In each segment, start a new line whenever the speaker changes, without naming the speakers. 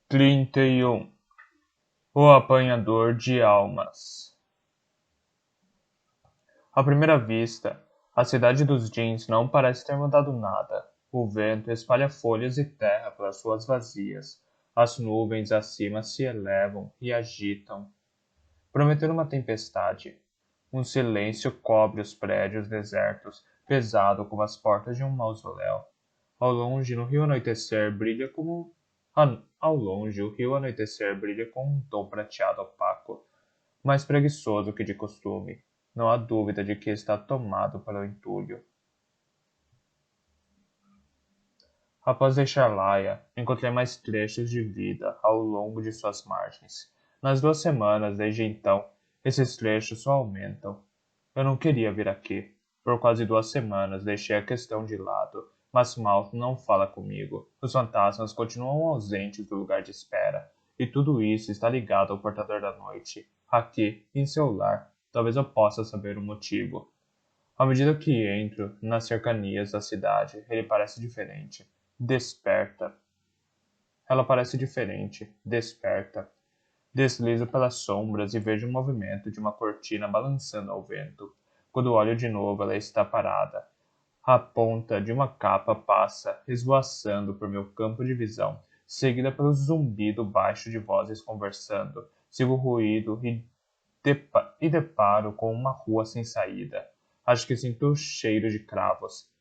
31. O apanhador de almas. À primeira vista, a cidade dos jeans não parece ter mudado nada. O vento espalha folhas e terra pelas ruas vazias. As nuvens acima se elevam e agitam, prometendo uma tempestade. Um silêncio cobre os prédios desertos, pesado como as portas de um mausoléu. Ao longe, no rio anoitecer brilha como Ao longe, o rio anoitecer brilha com um tom prateado opaco, mais preguiçoso que de costume. Não há dúvida de que está tomado pelo entulho. Após deixar Laia, encontrei mais trechos de vida ao longo de suas margens. Nas 2 semanas desde então, esses trechos só aumentam. Eu não queria vir aqui. Por quase 2 semanas deixei a questão de lado, mas Mouth não fala comigo. Os fantasmas continuam ausentes do lugar de espera, e tudo isso está ligado ao portador da noite. Aqui, em seu lar, talvez eu possa saber o motivo. À medida que entro nas cercanias da cidade, ele parece diferente. Desperta. Ela parece diferente. Desperta. Deslizo pelas sombras e vejo o movimento de uma cortina balançando ao vento. Quando olho de novo, ela está parada. A ponta de uma capa passa, esvoaçando por meu campo de visão, seguida pelo zumbido baixo de vozes conversando. Sigo o ruído e deparo com uma rua sem saída. Acho que sinto o cheiro de cravos,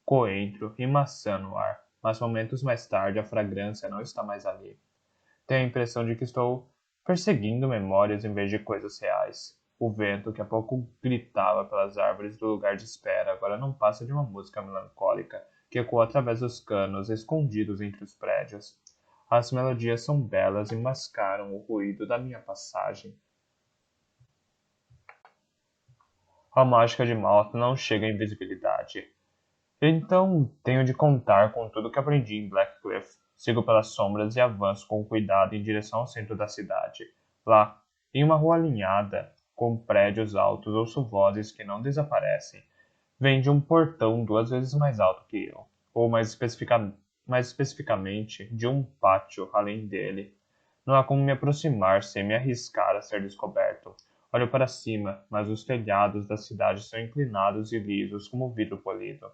coentro e maçã no ar, mas momentos mais tarde a fragrância não está mais ali. Tenho a impressão de que estou perseguindo memórias em vez de coisas reais. O vento, que há pouco gritava pelas árvores do lugar de espera, agora não passa de uma música melancólica que ecoa através dos canos escondidos entre os prédios. As melodias são belas e mascaram o ruído da minha passagem. A mágica de Malta não chega à invisibilidade. Então tenho de contar com tudo que aprendi em Blackcliff. Sigo pelas sombras e avanço com cuidado em direção ao centro da cidade. Lá, em uma rua alinhada, com prédios altos, ouço vozes que não desaparecem. Vem de um portão 2 vezes mais alto que eu, ou mais especificamente, de um pátio além dele. Não há como me aproximar sem me arriscar a ser descoberto. Olho para cima, mas os telhados da cidade são inclinados e lisos como vidro polido.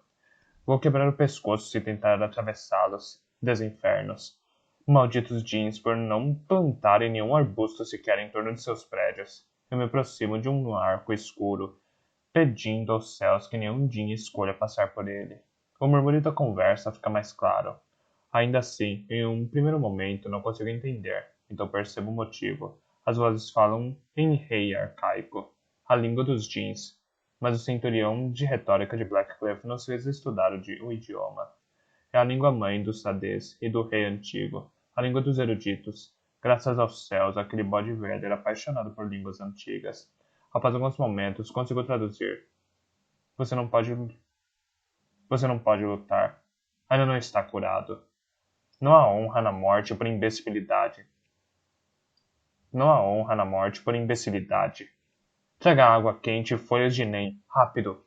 Vou quebrar o pescoço se tentar atravessá-los. Desinfernos. Malditos jeans por não plantarem nenhum arbusto sequer em torno de seus prédios. Eu me aproximo de um arco escuro, pedindo aos céus que nenhum jean escolha passar por ele. O murmúrio da conversa fica mais claro. Ainda assim, em um primeiro momento não consigo entender, então percebo o motivo. As vozes falam em rei arcaico, a língua dos jeans, mas o centurião de retórica de Blackcliff nos fez estudar o idioma. É a língua mãe dos Sadês e do rei antigo, a língua dos eruditos. Graças aos céus, aquele bode velho era apaixonado por línguas antigas. Após alguns momentos, consigo traduzir. Você não pode, você não pode lutar. Ainda não está curado. Não há honra na morte por imbecilidade. Não há honra na morte por imbecilidade. Traga água quente e folhas de NEM, rápido.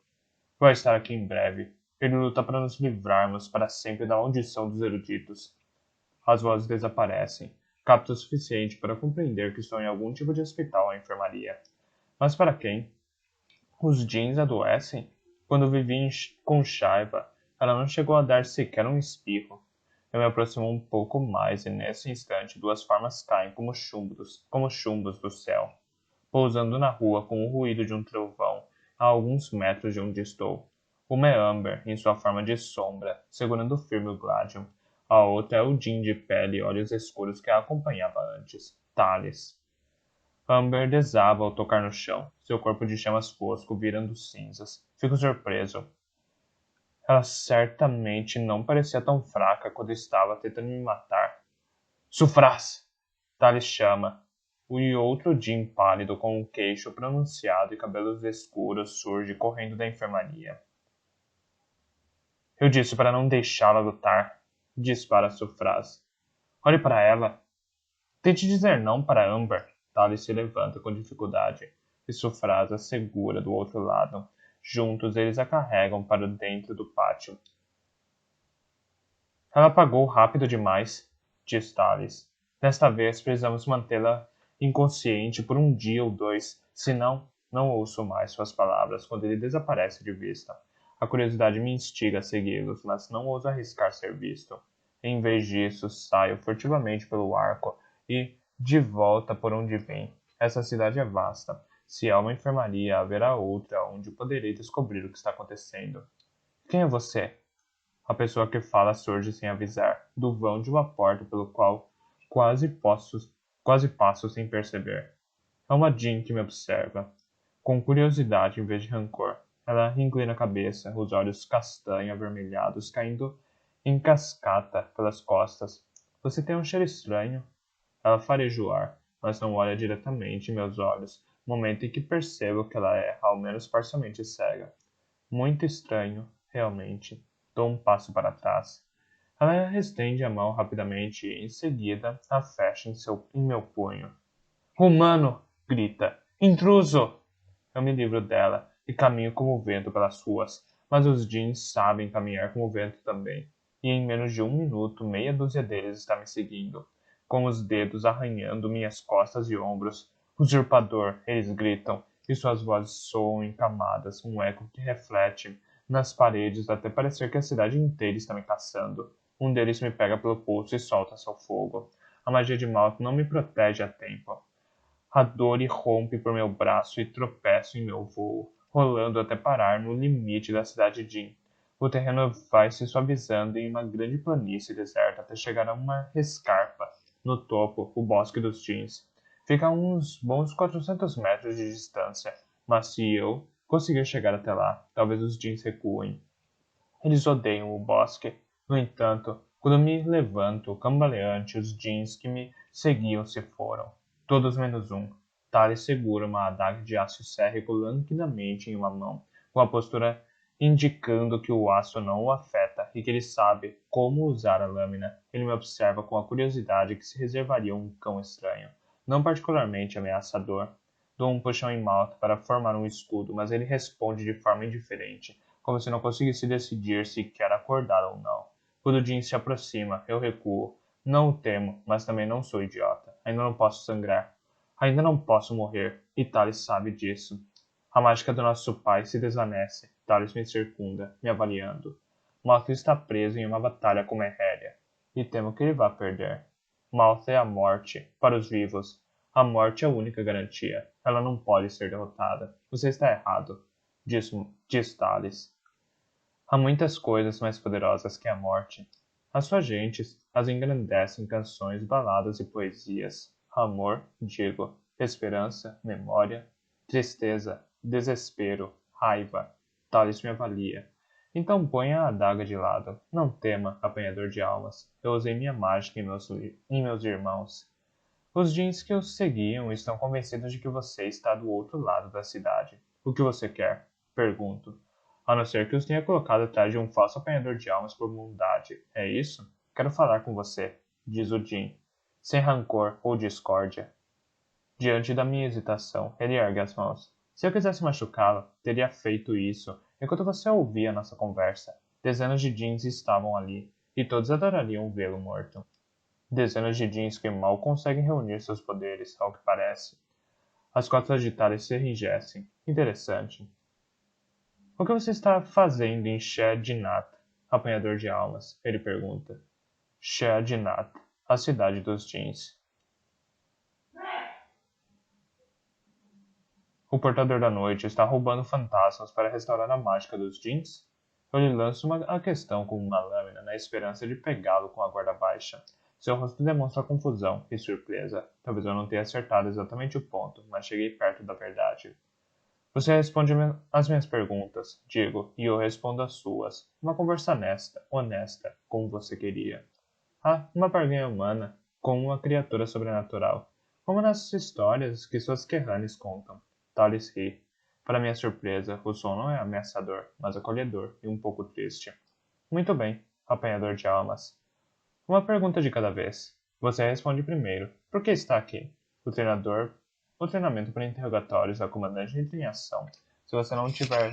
Vai estar aqui em breve. Ele luta para nos livrarmos para sempre da maldição dos eruditos. As vozes desaparecem. Capto o suficiente para compreender que estou em algum tipo de hospital ou enfermaria. Mas para quem? Os jeans adoecem? Quando vivi com Shaiva, ela não chegou a dar sequer um espirro. Eu me aproximo um pouco mais e nesse instante 2 formas caem como chumbos do céu, pousando na rua com o ruído de um trovão a alguns metros de onde estou. Uma é Amber, em sua forma de sombra, segurando firme o Gladium. A outra é o Jin de pele e olhos escuros que a acompanhava antes, Thales. Amber desaba ao tocar no chão, seu corpo de chamas fosco virando cinzas. Fico surpreso. Ela certamente não parecia tão fraca quando estava tentando me matar. Sufrás! Thales chama. E outro Jim pálido com um queixo pronunciado e cabelos escuros surge correndo da enfermaria. Eu disse para não deixá-la lutar, dispara Sufrás. Olhe para ela. Tente dizer não para Amber. Thales se levanta com dificuldade e Sufrás a segura do outro lado. Juntos eles a carregam para dentro do pátio. Ela apagou rápido demais, diz Thales. Desta vez, precisamos mantê-la inconsciente por um dia ou dois, senão não ouço mais suas palavras quando ele desaparece de vista. A curiosidade me instiga a segui-los, mas não ouso arriscar ser visto. Em vez disso, saio furtivamente pelo arco e de volta por onde vim. Essa cidade é vasta. Se há uma enfermaria, haverá outra onde poderei descobrir o que está acontecendo. Quem é você? A pessoa que fala surge sem avisar, do vão de uma porta pelo qual quase posso, quase passo sem perceber. É uma Jean que me observa, com curiosidade em vez de rancor. Ela inclina a cabeça, os olhos castanho avermelhados caindo em cascata pelas costas. Você tem um cheiro estranho. Ela fareja o ar, mas não olha diretamente em meus olhos, momento em que percebo que ela é, ao menos parcialmente cega. Muito estranho, realmente. Dou um passo para trás. Ela estende a mão rapidamente e, em seguida, a fecha em meu punho. Humano! Grita. Intruso! Eu me livro dela e caminho como o vento pelas ruas, mas os jeans sabem caminhar como o vento também. E em menos de um minuto, meia dúzia deles está me seguindo, com os dedos arranhando minhas costas e ombros. Usurpador! Eles gritam, e suas vozes soam em camadas, um eco que reflete nas paredes até parecer que a cidade inteira está me caçando. Um deles me pega pelo pulso e solta seu fogo. A magia de Malta não me protege a tempo. A dor irrompe por meu braço e tropeço em meu voo, rolando até parar no limite da cidade de. O terreno vai se suavizando em uma grande planície deserta até chegar a uma escarpa. No topo, o bosque dos jeans. Fica a uns bons 400 metros de distância, mas se eu conseguir chegar até lá, talvez os jeans recuem. Eles odeiam o bosque. No entanto, quando me levanto, cambaleante, os jeans que me seguiam se foram. Todos menos um. Thales segura uma adaga de aço sérrico languidamente em uma mão, com a postura indicando que o aço não o afeta e que ele sabe como usar a lâmina. Ele me observa com a curiosidade que se reservaria um cão estranho, não particularmente ameaçador. Dou um puxão em Malta para formar um escudo, mas ele responde de forma indiferente, como se não conseguisse decidir se quer acordar ou não. Quando Jim se aproxima, eu recuo. Não o temo, mas também não sou idiota. Ainda não posso sangrar. Ainda não posso morrer, e Thales sabe disso. A mágica do nosso pai se desvanece. Thales me circunda, me avaliando. Malta está preso em uma batalha com Mehéria, e temo que ele vá perder. Malta é a morte, para os vivos. A morte é a única garantia. Ela não pode ser derrotada. Você está errado, diz Thales. Há muitas coisas mais poderosas que a morte. As suas gentes as engrandecem canções, baladas e poesias. Amor, digo, esperança, memória, tristeza, desespero, raiva. Thales me avalia. Então ponha a adaga de lado. Não tema, apanhador de almas. Eu usei minha mágica em meus irmãos. Os jeans que os seguiam estão convencidos de que você está do outro lado da cidade. O que você quer? Pergunto. A não ser que os tenha colocado atrás de um falso apanhador de almas por bondade. É isso? Quero falar com você, diz o Jim, sem rancor ou discórdia. Diante da minha hesitação, ele ergue as mãos. Se eu quisesse machucá-lo, teria feito isso enquanto você ouvia nossa conversa. Dezenas de jeans estavam ali, e todos adorariam vê-lo morto. Dezenas de jeans que mal conseguem reunir seus poderes, ao que parece. As costas de Thales se enrijecem. Interessante. O que você está fazendo em Shedinat, apanhador de almas? Ele pergunta. Shedinat, a cidade dos jeans. O portador da noite está roubando fantasmas para restaurar a mágica dos jeans? Eu lhe lanço a questão com uma lâmina na esperança de pegá-lo com a guarda baixa. Seu rosto demonstra confusão e surpresa. Talvez eu não tenha acertado exatamente o ponto, mas cheguei perto da verdade. Você responde as minhas perguntas, digo, e eu respondo as suas. Uma conversa honesta, como você queria. Ah, uma barganha humana, com uma criatura sobrenatural. Como nas histórias que suas Kerranes contam. Thales ri. Para minha surpresa, o som não é ameaçador, mas acolhedor e um pouco triste. Muito bem, apanhador de almas. Uma pergunta de cada vez. Você responde primeiro. Por que está aqui? O treinador. O treinamento para interrogatórios é o comandante entra em ação. Se você não tiver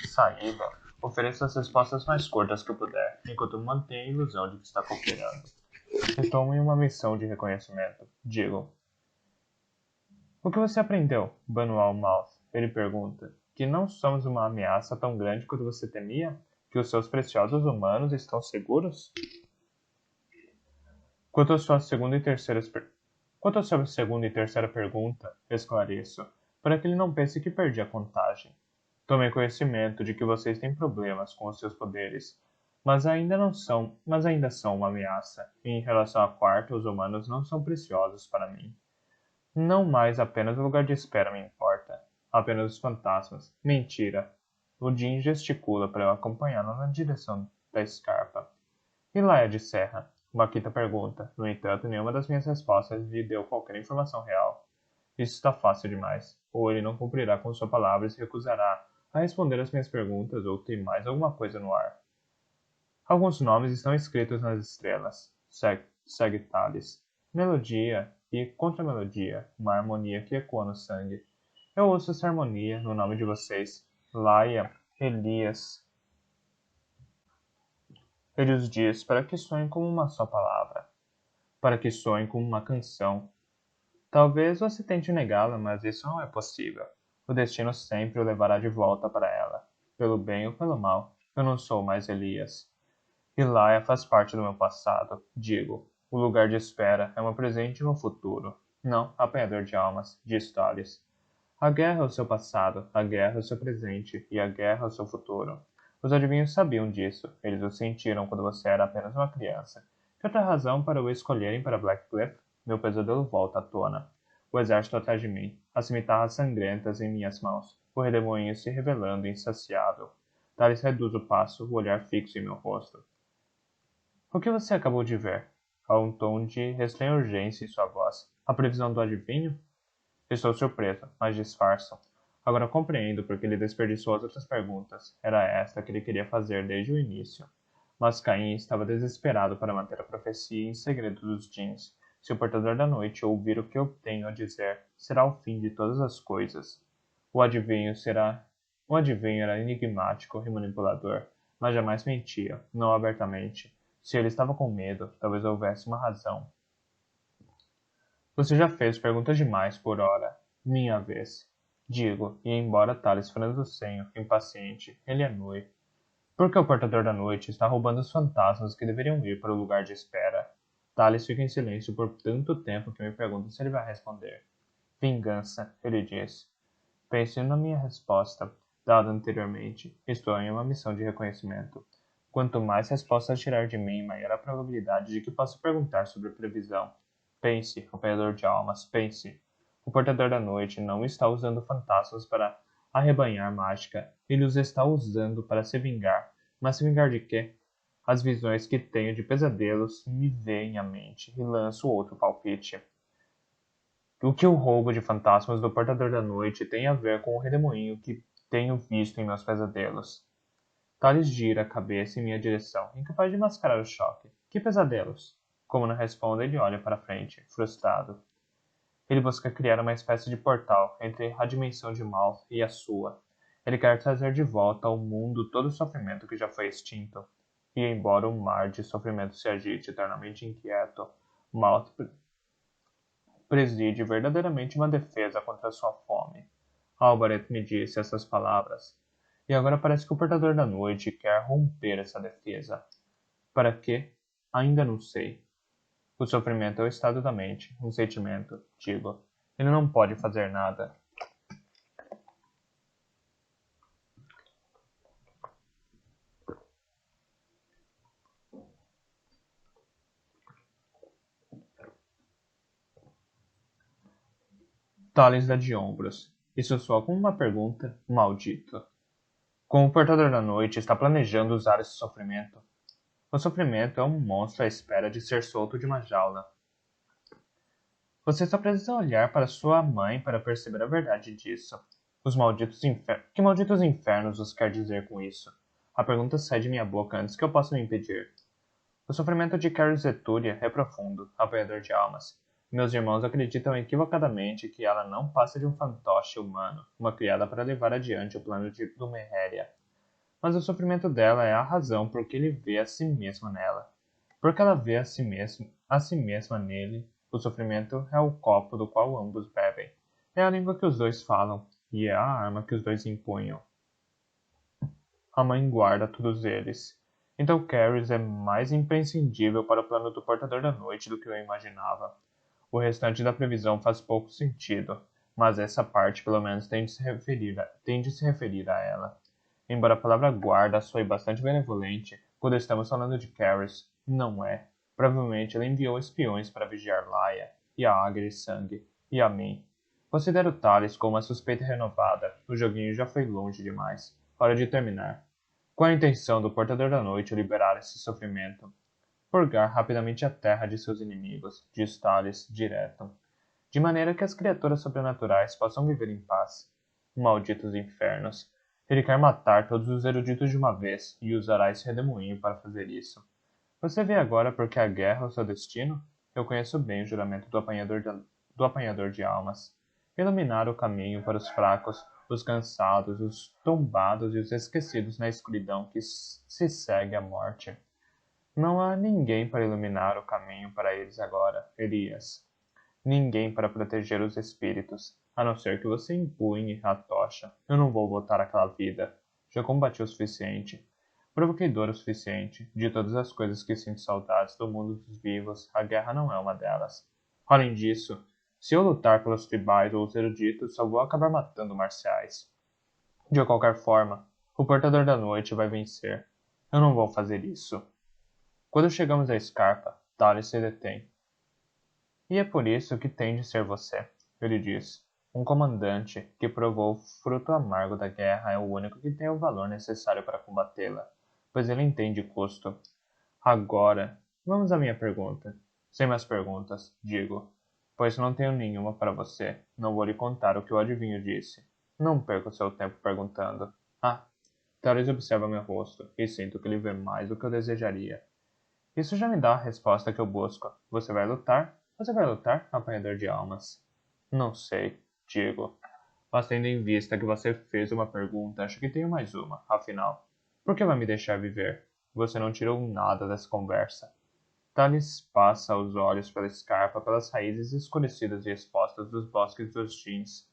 saída, ofereça as respostas mais curtas que puder, enquanto mantém a ilusão de que está cooperando. Estou em uma missão de reconhecimento. Digo. O que você aprendeu, Banual Mouth? Ele pergunta. Que não somos uma ameaça tão grande quanto você temia? Que os seus preciosos humanos estão seguros? Quanto à sua segunda e terceira Quanto à sua segunda e terceira pergunta, esclareço, para que ele não pense que perdi a contagem. Tomei conhecimento de que vocês têm problemas com os seus poderes, mas ainda são uma ameaça. E em relação à quarta, os humanos não são preciosos para mim. Não mais apenas o lugar de espera me importa. Apenas os fantasmas. Mentira. O Jim gesticula para eu acompanhá-lo na direção da escarpa. E Laia de Serra? Maquita pergunta. No entanto, nenhuma das minhas respostas lhe deu qualquer informação real. Isso está fácil demais. Ou ele não cumprirá com sua palavra e se recusará a responder às minhas perguntas, ou tem mais alguma coisa no ar. Alguns nomes estão escritos nas estrelas. Segue Thales. Melodia e contramelodia, uma harmonia que ecoa no sangue. Eu ouço essa harmonia no nome de vocês. Laia, Elias. Ele os diz para que soem como uma só palavra, para que soem como uma canção. Talvez você tente negá-la, mas isso não é possível. O destino sempre o levará de volta para ela. Pelo bem ou pelo mal, eu não sou mais Elias. Hilaia faz parte do meu passado, digo. O lugar de espera é meu presente e meu futuro. Não, apanhador de almas, de histórias. A guerra é o seu passado, a guerra é o seu presente e a guerra é o seu futuro. Os adivinhos sabiam disso, eles o sentiram quando você era apenas uma criança. Que outra razão para o escolherem para Blackcliff? Meu pesadelo volta à tona. O exército atrás de mim, as cimitarras sangrentas em minhas mãos, o redemoinho se revelando insaciável. Thales reduz o passo, o olhar fixo em meu rosto. O que você acabou de ver? Há um tom de estranha urgência em sua voz. A previsão do adivinho? Estou surpreso, mas disfarço. Agora compreendo porque ele desperdiçou as outras perguntas. Era esta que ele queria fazer desde o início. Mas Caim estava desesperado para manter a profecia em segredo dos Djinns. Se o portador da noite ouvir o que eu tenho a dizer, será o fim de todas as coisas. O adivinho será... O adivinho era enigmático e manipulador, mas jamais mentia, não abertamente. Se ele estava com medo, talvez houvesse uma razão. Você já fez perguntas demais por hora. Minha vez. Digo, e embora Thales franza o senho, impaciente, ele anui. Porque o portador da noite está roubando os fantasmas que deveriam ir para o lugar de espera. Thales fica em silêncio por tanto tempo que me pergunta se ele vai responder. Vingança, ele diz. Pense na minha resposta, dada anteriormente. Estou em uma missão de reconhecimento. Quanto mais respostas tirar de mim, maior a probabilidade de que possa perguntar sobre previsão. Pense, apanhador de almas, pense. O portador da noite não está usando fantasmas para arrebanhar mágica. Ele os está usando para se vingar. Mas se vingar de quê? As visões que tenho de pesadelos me veem à mente e lanço outro palpite. O que o roubo de fantasmas do portador da noite tem a ver com o redemoinho que tenho visto em meus pesadelos? Thales gira a cabeça em minha direção, incapaz de mascarar o choque. Que pesadelos? Como não responde, ele olha para frente, frustrado. Ele busca criar uma espécie de portal entre a dimensão de Mal e a sua. Ele quer trazer de volta ao mundo todo o sofrimento que já foi extinto. E embora o mar de sofrimento se agite eternamente inquieto, Mal preside verdadeiramente uma defesa contra sua fome. Albaret me disse essas palavras. E agora parece que o portador da noite quer romper essa defesa. Para quê? Ainda não sei. O sofrimento é o estado da mente, um sentimento, digo. Ele não pode fazer nada. Thales dá de ombros. Isso soa como uma pergunta, maldito. Como o portador da noite está planejando usar esse sofrimento? O sofrimento é um monstro à espera de ser solto de uma jaula. Você só precisa olhar para sua mãe para perceber a verdade disso. Que malditos infernos você quer dizer com isso? A pergunta sai de minha boca antes que eu possa me impedir. O sofrimento de Carol Zetúria é profundo, apanhador de almas. Meus irmãos acreditam equivocadamente que ela não passa de um fantoche humano, uma criada para levar adiante o plano de Lumeréria. Mas o sofrimento dela é a razão por que ele vê a si mesmo nela. porque ela vê a si mesma nele. O sofrimento é o copo do qual ambos bebem. É a língua que os dois falam, e é a arma que os dois empunham. A mãe guarda todos eles. Então Caris é mais imprescindível para o plano do Portador da Noite do que eu imaginava. O restante da previsão faz pouco sentido, mas essa parte pelo menos tem de se referir a ela. Embora a palavra guarda soe bastante benevolente, quando estamos falando de Caris, não é. Provavelmente ele enviou espiões para vigiar Laia, e a Águia de Sangue, e a mim. Considero Thales com uma suspeita renovada. O joguinho já foi longe demais. Hora de terminar. Com a intenção do Portador da Noite liberar esse sofrimento. Purgar rapidamente a terra de seus inimigos, diz Thales direto. De maneira que as criaturas sobrenaturais possam viver em paz. Malditos infernos. Ele quer matar todos os eruditos de uma vez e usará esse redemoinho para fazer isso. Você vê agora porque a guerra é o seu destino? Eu conheço bem o juramento do apanhador de almas. Iluminar o caminho para os fracos, os cansados, os tombados e os esquecidos na escuridão que se segue à morte. Não há ninguém para iluminar o caminho para eles agora, Elias. Ninguém para proteger os espíritos, a não ser que você empunhe a tocha. Eu não vou voltar àquela vida. Já combati o suficiente. Provoquei dor o suficiente. De todas as coisas que sinto saudades do mundo dos vivos, a guerra não é uma delas. Além disso, se eu lutar pelos tribais ou os eruditos, só vou acabar matando marciais. De qualquer forma, o Portador da Noite vai vencer. Eu não vou fazer isso. Quando chegamos à escarpa, Thales se detém. E é por isso que tem de ser você, ele diz. Um comandante que provou o fruto amargo da guerra é o único que tem o valor necessário para combatê-la, pois ele entende custo. Agora, vamos à minha pergunta. Sem mais perguntas, digo, pois não tenho nenhuma para você. Não vou lhe contar o que o adivinho disse. Não perca o seu tempo perguntando. Ah, Thales observa meu rosto e sinto que ele vê mais do que eu desejaria. Isso já me dá a resposta que eu busco. Você vai lutar? Você vai lutar, apanhador de almas? Não sei, digo. Mas tendo em vista que você fez uma pergunta, acho que tenho mais uma. Afinal, por que vai me deixar viver? Você não tirou nada dessa conversa. Thales passa os olhos pela escarpa, pelas raízes escurecidas e expostas dos bosques dos jeans.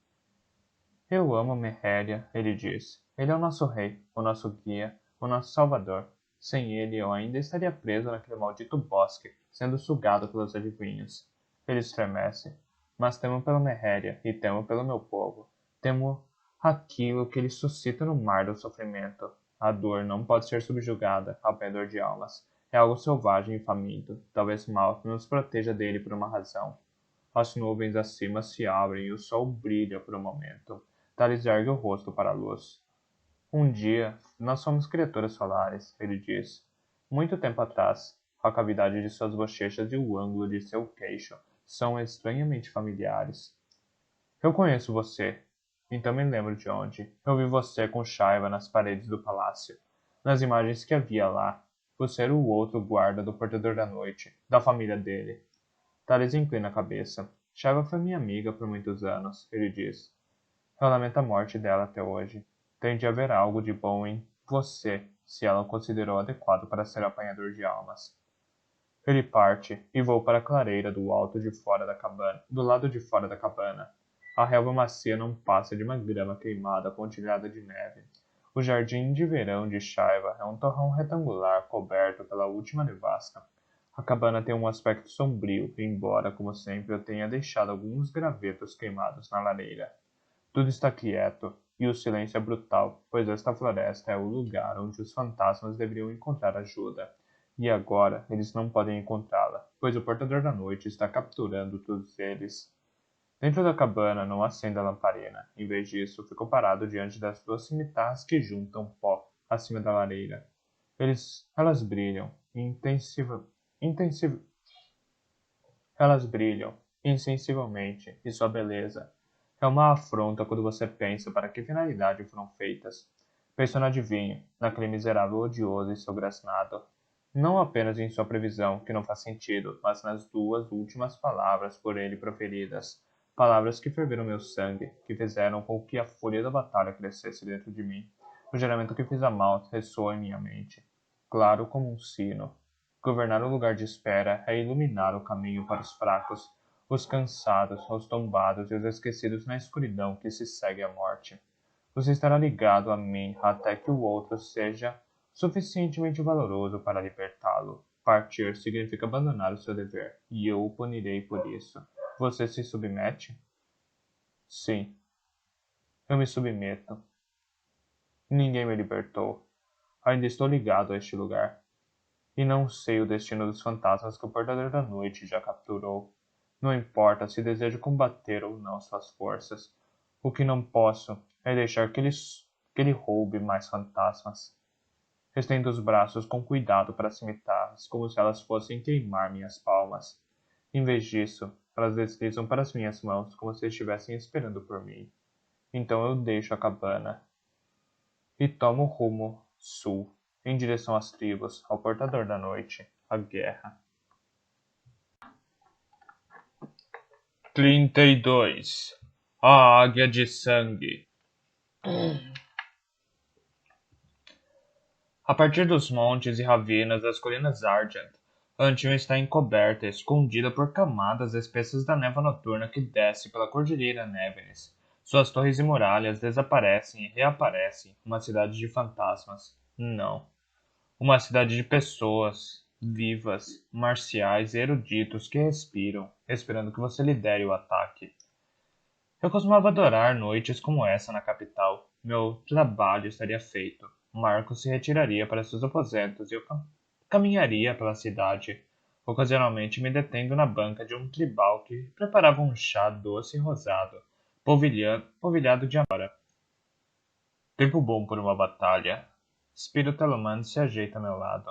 Eu amo Mehéria, ele diz. Ele é o nosso rei, o nosso guia, o nosso salvador. Sem ele, eu ainda estaria preso naquele maldito bosque, sendo sugado pelos adivinhos. Ele estremece. Mas temo pela Mehéria e temo pelo meu povo. Temo aquilo que ele suscita no mar do sofrimento. A dor não pode ser subjugada, apanhador de almas. É algo selvagem e faminto. Talvez Malta nos proteja dele por uma razão. As nuvens acima se abrem e o sol brilha por um momento. Thales ergue o rosto para a luz. Um dia, nós somos criaturas solares, ele diz. Muito tempo atrás, a cavidade de suas bochechas e o ângulo de seu queixo são estranhamente familiares. Eu conheço você. Então me lembro de onde. Eu vi você com Shaiva nas paredes do palácio. Nas imagens que havia lá. Você era o outro guarda do Portador da Noite, da família dele. Thales inclina a cabeça. Shaiva foi minha amiga por muitos anos, ele diz. Eu lamento a morte dela até hoje. Tem de haver algo de bom em você, se ela o considerou adequado para ser apanhador de almas. Ele parte e voa para a clareira do alto de fora da cabana, do lado de fora da cabana. A relva macia não passa de uma grama queimada pontilhada de neve. O jardim de verão de Shaiva é um torrão retangular coberto pela última nevasca. A cabana tem um aspecto sombrio, embora, como sempre, eu tenha deixado alguns gravetos queimados na lareira. Tudo está quieto, e o silêncio é brutal, pois esta floresta é o lugar onde os fantasmas deveriam encontrar ajuda. E agora eles não podem encontrá-la, pois o Portador da Noite está capturando todos eles. Dentro da cabana não acende a lamparina. Em vez disso, fico parado diante das duas cimitarras que juntam pó acima da lareira. Elas brilham, intensiv, elas brilham, insensivelmente, e sua beleza é uma afronta quando você pensa para que finalidade foram feitas. Penso no adivinho, naquele miserável odioso e seu grasnado. Não apenas em sua previsão, que não faz sentido, mas nas duas últimas palavras por ele proferidas. Palavras que ferveram meu sangue, que fizeram com que a fúria da batalha crescesse dentro de mim. O juramento que fiz a Mount ressoa em minha mente, claro como um sino. Governar o lugar de espera é iluminar o caminho para os fracos, os cansados, os tombados e os esquecidos na escuridão que se segue à morte. Você estará ligado a mim até que o outro seja suficientemente valoroso para libertá-lo. Partir significa abandonar o seu dever, e eu o punirei por isso. Você se submete? Sim, eu me submeto. Ninguém me libertou. Ainda estou ligado a este lugar. E não sei o destino dos fantasmas que o portador da noite já capturou. Não importa se desejo combater ou não suas forças. O que não posso é deixar que ele roube mais fantasmas. Estendo os braços com cuidado para as cimitarras, como se elas fossem queimar minhas palmas. Em vez disso, elas deslizam para as minhas mãos como se estivessem esperando por mim. Então eu deixo a cabana e tomo rumo sul, em direção às tribos, ao portador da noite, à guerra. 32. A Águia de Sangue. A partir dos montes e ravinas das colinas Argent, Antium está encoberta e escondida por camadas espessas da névoa noturna que desce pela Cordilheira Nevenes. Suas torres e muralhas desaparecem e reaparecem, uma cidade de fantasmas. Não. Uma cidade de pessoas, vivas, marciais e eruditos que respiram, esperando que você lidere o ataque. Eu costumava adorar noites como essa na capital. Meu trabalho estaria feito. Marco se retiraria para seus aposentos e eu caminharia pela cidade, ocasionalmente me detendo na banca de um tribal que preparava um chá doce e rosado, polvilhado de amora. Tempo bom por uma batalha. Spiro Teloman se ajeita ao meu lado.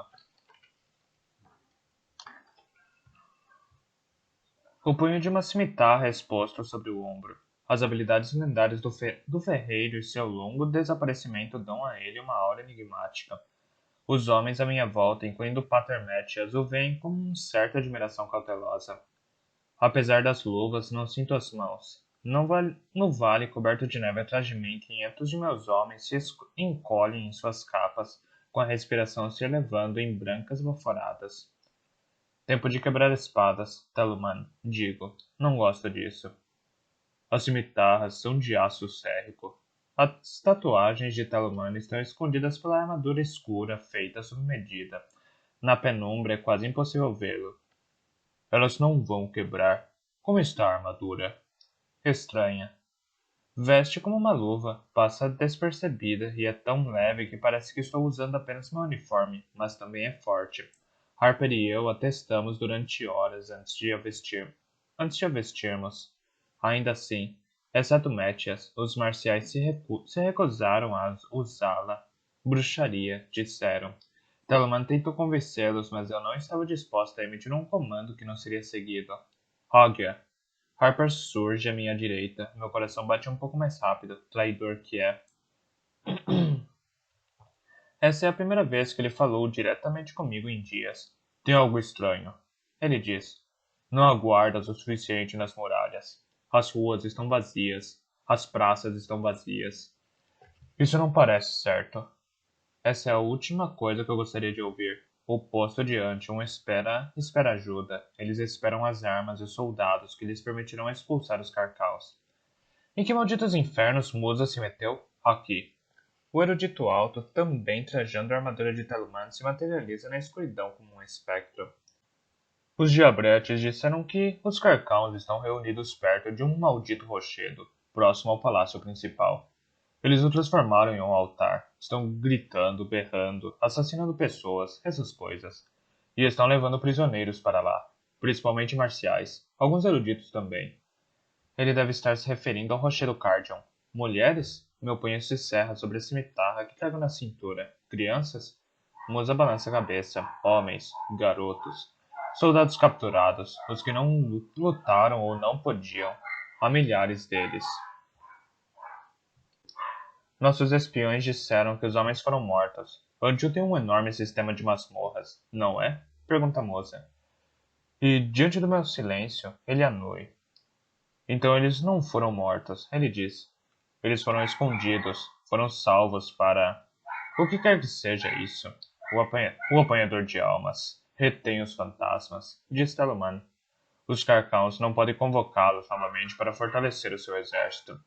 O punho de uma cimitarra exposto sobre o ombro. As habilidades lendárias do ferreiro e seu longo desaparecimento dão a ele uma aura enigmática. Os homens à minha volta, incluindo Pater Mathias, o veem com uma certa admiração cautelosa. Apesar das luvas, não sinto as mãos. No vale coberto de neve atrás de mim, 500 de meus homens se encolhem em suas capas, com a respiração se elevando em brancas baforadas. Tempo de quebrar espadas, Teluman, digo. Não gosto disso. As cimitarras são de aço sérrico. As tatuagens de Teluman estão escondidas pela armadura escura feita sob medida. Na penumbra é quase impossível vê-lo. Elas não vão quebrar. Como está a armadura? Estranha. Veste como uma luva, passa despercebida e é tão leve que parece que estou usando apenas meu uniforme, mas também é forte. Harper e eu a testamos durante horas antes de a vestirmos. Ainda assim, exceto Mathias, os marciais se recusaram a usá-la. Bruxaria, disseram. Telemann tentou convencê-los, mas eu não estava disposta a emitir um comando que não seria seguido. Hogya. Harper surge à minha direita. Meu coração bate um pouco mais rápido, traidor que é. Essa é a primeira vez que ele falou diretamente comigo em dias. Tem algo estranho. Ele diz. Não há guardas o suficiente nas muralhas. As ruas estão vazias. As praças estão vazias. Isso não parece certo. Essa é a última coisa que eu gostaria de ouvir. O posto adiante, espera ajuda. Eles esperam as armas e os soldados que lhes permitirão expulsar os carcaus. Em que malditos infernos Musa se meteu? Aqui. O erudito alto, também trajando a armadura de Teluman, se materializa na escuridão como um espectro. Os diabretes disseram que os carcaus estão reunidos perto de um maldito rochedo, próximo ao palácio principal. Eles o transformaram em um altar. Estão gritando, berrando, assassinando pessoas, essas coisas. E estão levando prisioneiros para lá, principalmente marciais, alguns eruditos também. Ele deve estar se referindo ao rochedo Cardion. Mulheres? Meu punho se cerra sobre a cimitarra que cargo na cintura. Crianças? Musa balança a cabeça. Homens, garotos. Soldados capturados, os que não lutaram ou não podiam. Há milhares deles. Nossos espiões disseram que os homens foram mortos. Anju tem um enorme sistema de masmorras, não é? Pergunta a moça. E, diante do meu silêncio, ele anui. Então eles não foram mortos, ele diz. Eles foram escondidos, foram salvos para... O que quer que seja isso. O apanhador de almas. Retém os fantasmas, diz Teluman. Os Carcãos não podem convocá-los novamente para fortalecer o seu exército.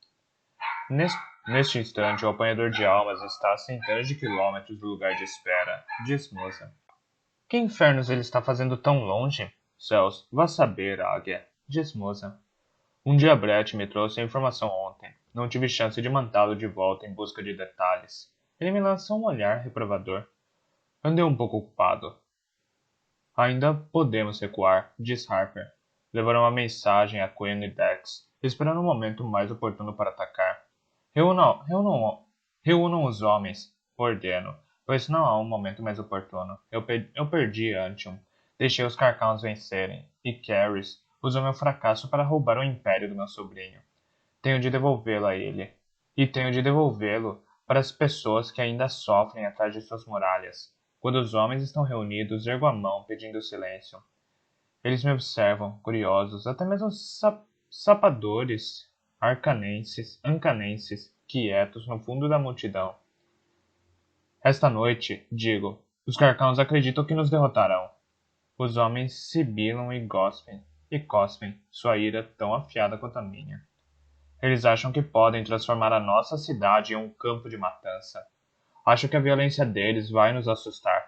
Neste instante, o apanhador de almas está a centenas de quilômetros do lugar de espera, diz Moça. Que infernos ele está fazendo tão longe? Céus, vá saber, águia, diz Moça. Um dia Brett me trouxe a informação ontem. Não tive chance de mantê-lo de volta em busca de detalhes. Ele me lançou um olhar reprovador. Andei um pouco ocupado. Ainda podemos recuar, diz Harper. Levaram uma mensagem a Quinn e Dex, esperando o momento mais oportuno para atacar. Reúnam os homens, ordeno, pois não há um momento mais oportuno. Eu perdi Antium, deixei os Carcãos vencerem, e Caris usou meu fracasso para roubar o império do meu sobrinho. Tenho de devolvê-lo a ele, e tenho de devolvê-lo para as pessoas que ainda sofrem atrás de suas muralhas. Quando os homens estão reunidos, ergo a mão pedindo silêncio. Eles me observam, curiosos, até mesmo sapadores ancanenses, quietos no fundo da multidão. Esta noite, digo, os Carcãos acreditam que nos derrotarão. Os homens sibilam e cospem, sua ira tão afiada quanto a minha. Eles acham que podem transformar a nossa cidade em um campo de matança. Acho que a violência deles vai nos assustar.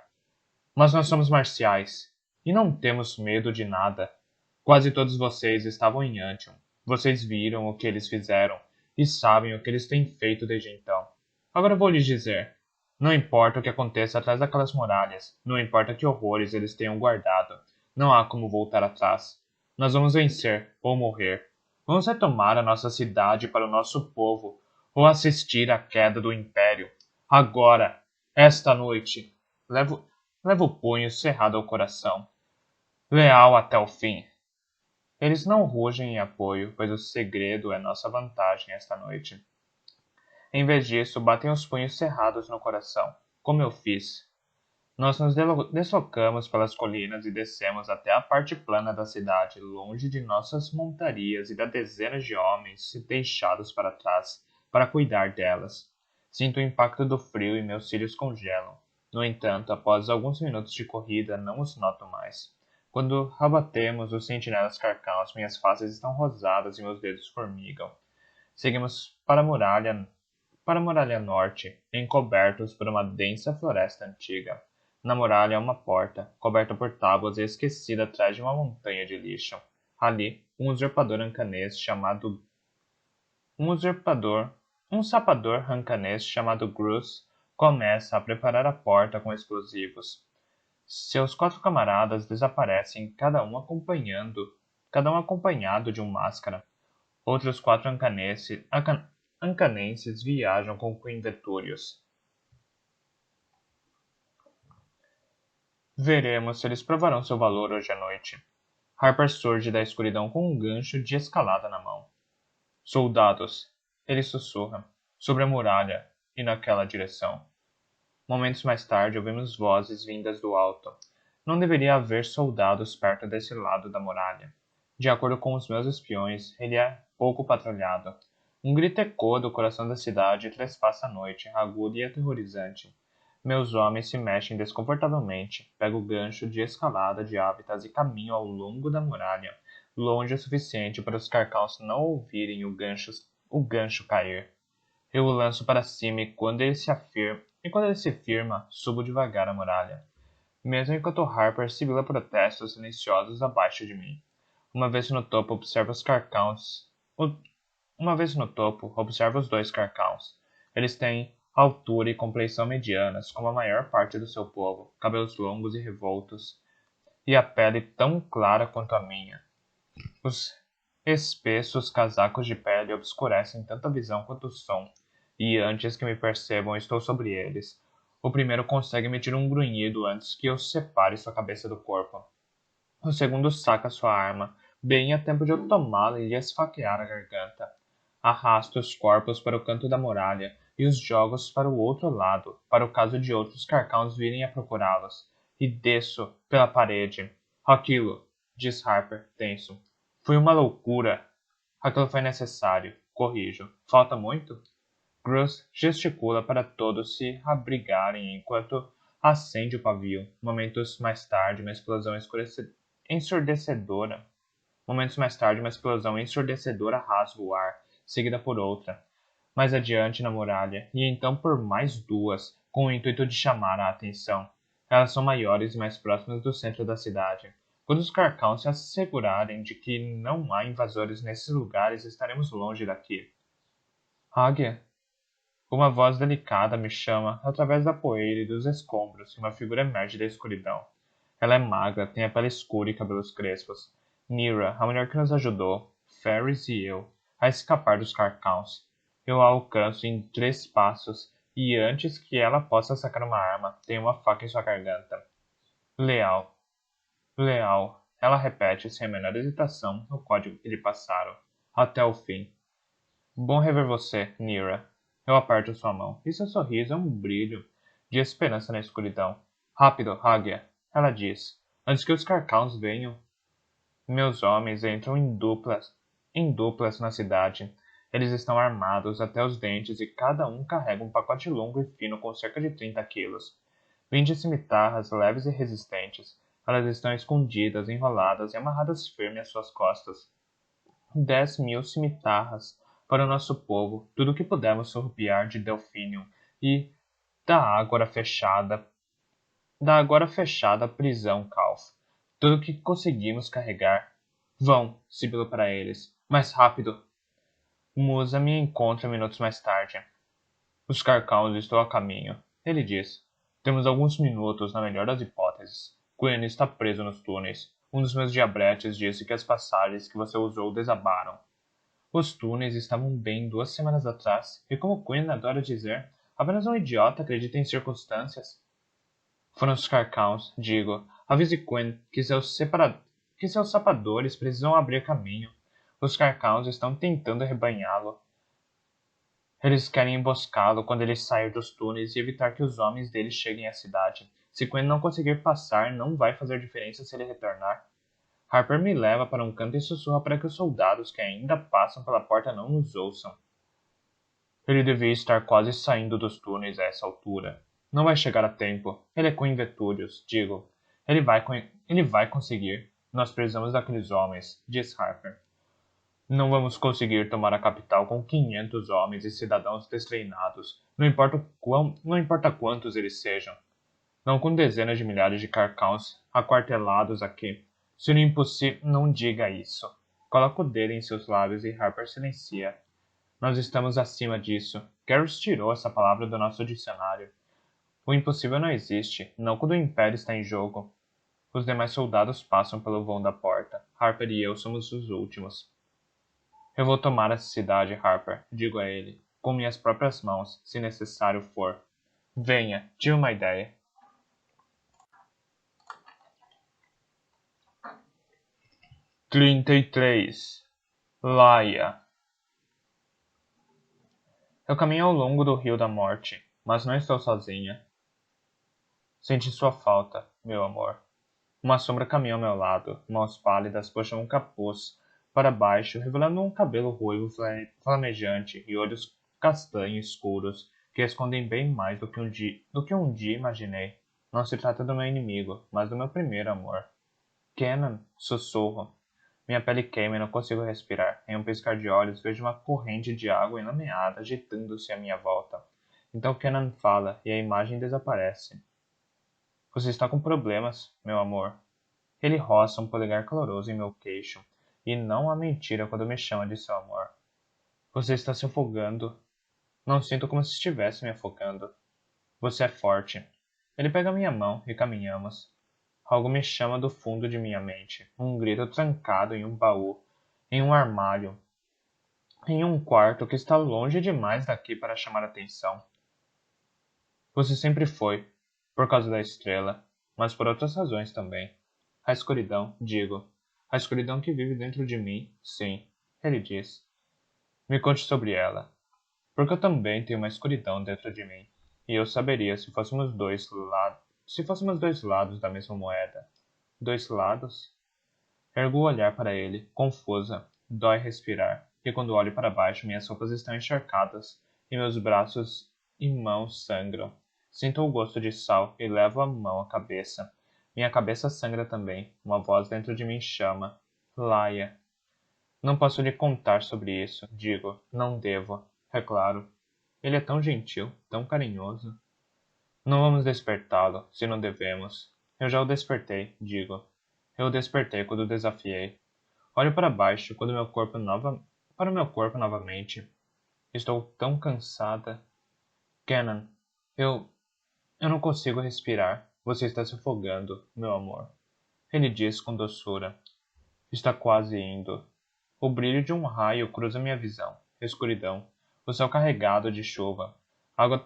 Mas nós somos marciais, e não temos medo de nada. Quase todos vocês estavam em Antium. Vocês viram o que eles fizeram, e sabem o que eles têm feito desde então. Agora vou lhes dizer. Não importa o que aconteça atrás daquelas muralhas, não importa que horrores eles tenham guardado, não há como voltar atrás. Nós vamos vencer, ou morrer. Vamos retomar a nossa cidade para o nosso povo, ou assistir à queda do Império. Agora, esta noite, levo o punho cerrado ao coração, leal até o fim. Eles não rugem em apoio, pois o segredo é nossa vantagem esta noite. Em vez disso, batem os punhos cerrados no coração, como eu fiz. Nós nos deslocamos pelas colinas e descemos até a parte plana da cidade, longe de nossas montarias e da dezenas de homens deixados para trás, para cuidar delas. Sinto o impacto do frio e meus cílios congelam. No entanto, após alguns minutos de corrida, não os noto mais. Quando rabatemos os sentinelas Carcãos, minhas faces estão rosadas e meus dedos formigam. Seguimos para a muralha norte, encobertos por uma densa floresta antiga. Na muralha há uma porta, coberta por tábuas e esquecida atrás de uma montanha de lixo. Ali, um sapador rancanês chamado Grus começa a preparar a porta com explosivos. Seus 4 camaradas desaparecem, cada um acompanhado de um máscara. Outros 4 ancanenses viajam com Queen Veturius. Veremos se eles provarão seu valor hoje à noite. Harper surge da escuridão com um gancho de escalada na mão. Soldados, ele sussurra, sobre a muralha e naquela direção. Momentos mais tarde ouvimos vozes vindas do alto. Não deveria haver soldados perto desse lado da muralha. De acordo com os meus espiões, ele é pouco patrulhado. Um grito ecoa do coração da cidade e trespassa a noite, agudo e aterrorizante. Meus homens se mexem desconfortavelmente, pego o gancho de escalada de hábitats e caminho ao longo da muralha, longe o suficiente para os Carcãos não ouvirem o gancho cair. Eu o lanço para cima e quando ele se firma, subo devagar a muralha. Mesmo enquanto Harper sibila protestos silenciosos abaixo de mim. Uma vez no topo, observo os Carcãos. Uma vez no topo, observo os 2 Carcãos. Eles têm altura e compleição medianas, como a maior parte do seu povo, cabelos longos e revoltos, e a pele tão clara quanto a minha. Os espessos casacos de pele obscurecem tanto a visão quanto o som, e antes que me percebam, estou sobre eles. O primeiro consegue emitir um grunhido antes que eu separe sua cabeça do corpo. O segundo saca sua arma, bem a tempo de eu tomá-la e lhe esfaquear a garganta. Arrasto os corpos para o canto da muralha e os jogo para o outro lado, para o caso de outros Carcãos virem a procurá-los, e desço pela parede. Aquilo, diz Harper, tenso. Foi uma loucura. Aquilo foi necessário. Corrijo. Falta muito? Grus gesticula para todos se abrigarem enquanto Acende o pavio. Momentos mais tarde, uma explosão ensurdecedora. Momentos mais tarde, uma explosão ensurdecedora rasga o ar, seguida por outra. Mais adiante na muralha, e então por mais duas, com o intuito de chamar a atenção. Elas são maiores e mais próximas do centro da cidade. Quando os Carcão se assegurarem de que não há invasores nesses lugares, estaremos longe daqui. Águia? Uma voz delicada me chama, através da poeira e dos escombros, e uma figura emerge da escuridão. Ela é magra, tem a pele escura e cabelos crespos. Nira, a mulher que nos ajudou, Ferris e eu, a escapar dos Carcãos. Eu a alcanço em 3 passos, e antes que ela possa sacar uma arma, tem uma faca em sua garganta. Leal. Leal. Ela repete, sem a menor hesitação, o código que lhe passaram. Até o fim. Bom rever você, Nira. Eu aperto sua mão, e seu sorriso é um brilho de esperança na escuridão. Rápido, Águia, ela diz, antes que os Carcãos venham. Meus homens entram em duplas na cidade. Eles estão armados até os dentes e cada um carrega um pacote longo e fino com cerca de 30 quilos. 20 cimitarras leves e resistentes. Elas estão escondidas, enroladas e amarradas firmes às suas costas. 10.000 cimitarras para o nosso povo, tudo o que pudermos surrupiar de Delfinium e da agora fechada prisão Calf. Tudo o que conseguimos carregar. Vão, sibilo para eles. Mais rápido. Musa me encontra minutos mais tarde. Os Carcãos estão a caminho. Ele diz. Temos alguns minutos, na melhor das hipóteses. Gwen está preso nos túneis. Um dos meus diabretes disse que as passagens que você usou desabaram. Os túneis estavam bem 2 semanas atrás, e como Quinn adora dizer, apenas um idiota acredita em circunstâncias. Foram os Carcãos, digo. Avise Quinn que seus sapadores precisam abrir caminho. Os Carcãos estão tentando arrebanhá-lo. Eles querem emboscá-lo quando ele sair dos túneis e evitar que os homens dele cheguem à cidade. Se Quinn não conseguir passar, não vai fazer diferença se ele retornar. Harper me leva para um canto e sussurra para que os soldados que ainda passam pela porta não nos ouçam. Ele devia estar quase saindo dos túneis a essa altura. Não vai chegar a tempo. Ele é Queen Vetúrios, digo. Ele vai conseguir. Nós precisamos daqueles homens, diz Harper. Não vamos conseguir tomar a capital com 500 homens e cidadãos destreinados, não importa quantos eles sejam. Não com dezenas de milhares de carcãos aquartelados aqui. Se não impossível, não diga isso. Coloca o dedo em seus lábios e Harper silencia. Nós estamos acima disso. Garrus tirou essa palavra do nosso dicionário. O impossível não existe, não quando o Império está em jogo. Os demais soldados passam pelo vão da porta. Harper e eu somos os últimos. Eu vou tomar essa cidade, Harper, digo a ele, com minhas próprias mãos, se necessário for. Venha, tive uma ideia. 33. Laia. Eu caminho ao longo do Rio da Morte, mas não estou sozinha. Senti sua falta, meu amor. Uma sombra caminha ao meu lado, mãos pálidas puxam um capuz para baixo, revelando um cabelo ruivo flamejante e olhos castanhos escuros que escondem bem mais do que um dia imaginei. Não se trata do meu inimigo, mas do meu primeiro amor. Kenan, sussurro. Minha pele queima e não consigo respirar. Em um piscar de olhos, vejo uma corrente de água enlameada agitando-se à minha volta. Então Kenan fala e a imagem desaparece. Você está com problemas, meu amor. Ele roça um polegar caloroso em meu queixo, e não há mentira quando me chama de seu amor. Você está se afogando. Não sinto como se estivesse me afogando. Você é forte. Ele pega minha mão e caminhamos. Algo me chama do fundo de minha mente. Um grito trancado em um baú, em um armário, em um quarto que está longe demais daqui para chamar atenção. Você sempre foi, por causa da estrela, mas por outras razões também. A escuridão, digo. A escuridão que vive dentro de mim, sim, ele diz. Me conte sobre ela, porque eu também tenho uma escuridão dentro de mim, e eu saberia se fôssemos dois lados da mesma moeda. 2 lados? Ergo o olhar para ele, confusa. Dói respirar, e quando olho para baixo minhas roupas estão encharcadas, e meus braços e mãos sangram. Sinto o gosto de sal e levo a mão à cabeça. Minha cabeça sangra também. Uma voz dentro de mim chama. Laia. Não posso lhe contar sobre isso, digo. Não devo. É claro. Ele é tão gentil, tão carinhoso. Não vamos despertá-lo, se não devemos. Eu já o despertei, digo. Eu o despertei quando o desafiei. Olho para baixo para o meu corpo novamente. Estou tão cansada. Cannon, eu eu não consigo respirar. Você está se afogando, meu amor. Ele diz com doçura. Está quase indo. O brilho de um raio cruza minha visão. Escuridão. O céu carregado de chuva. Água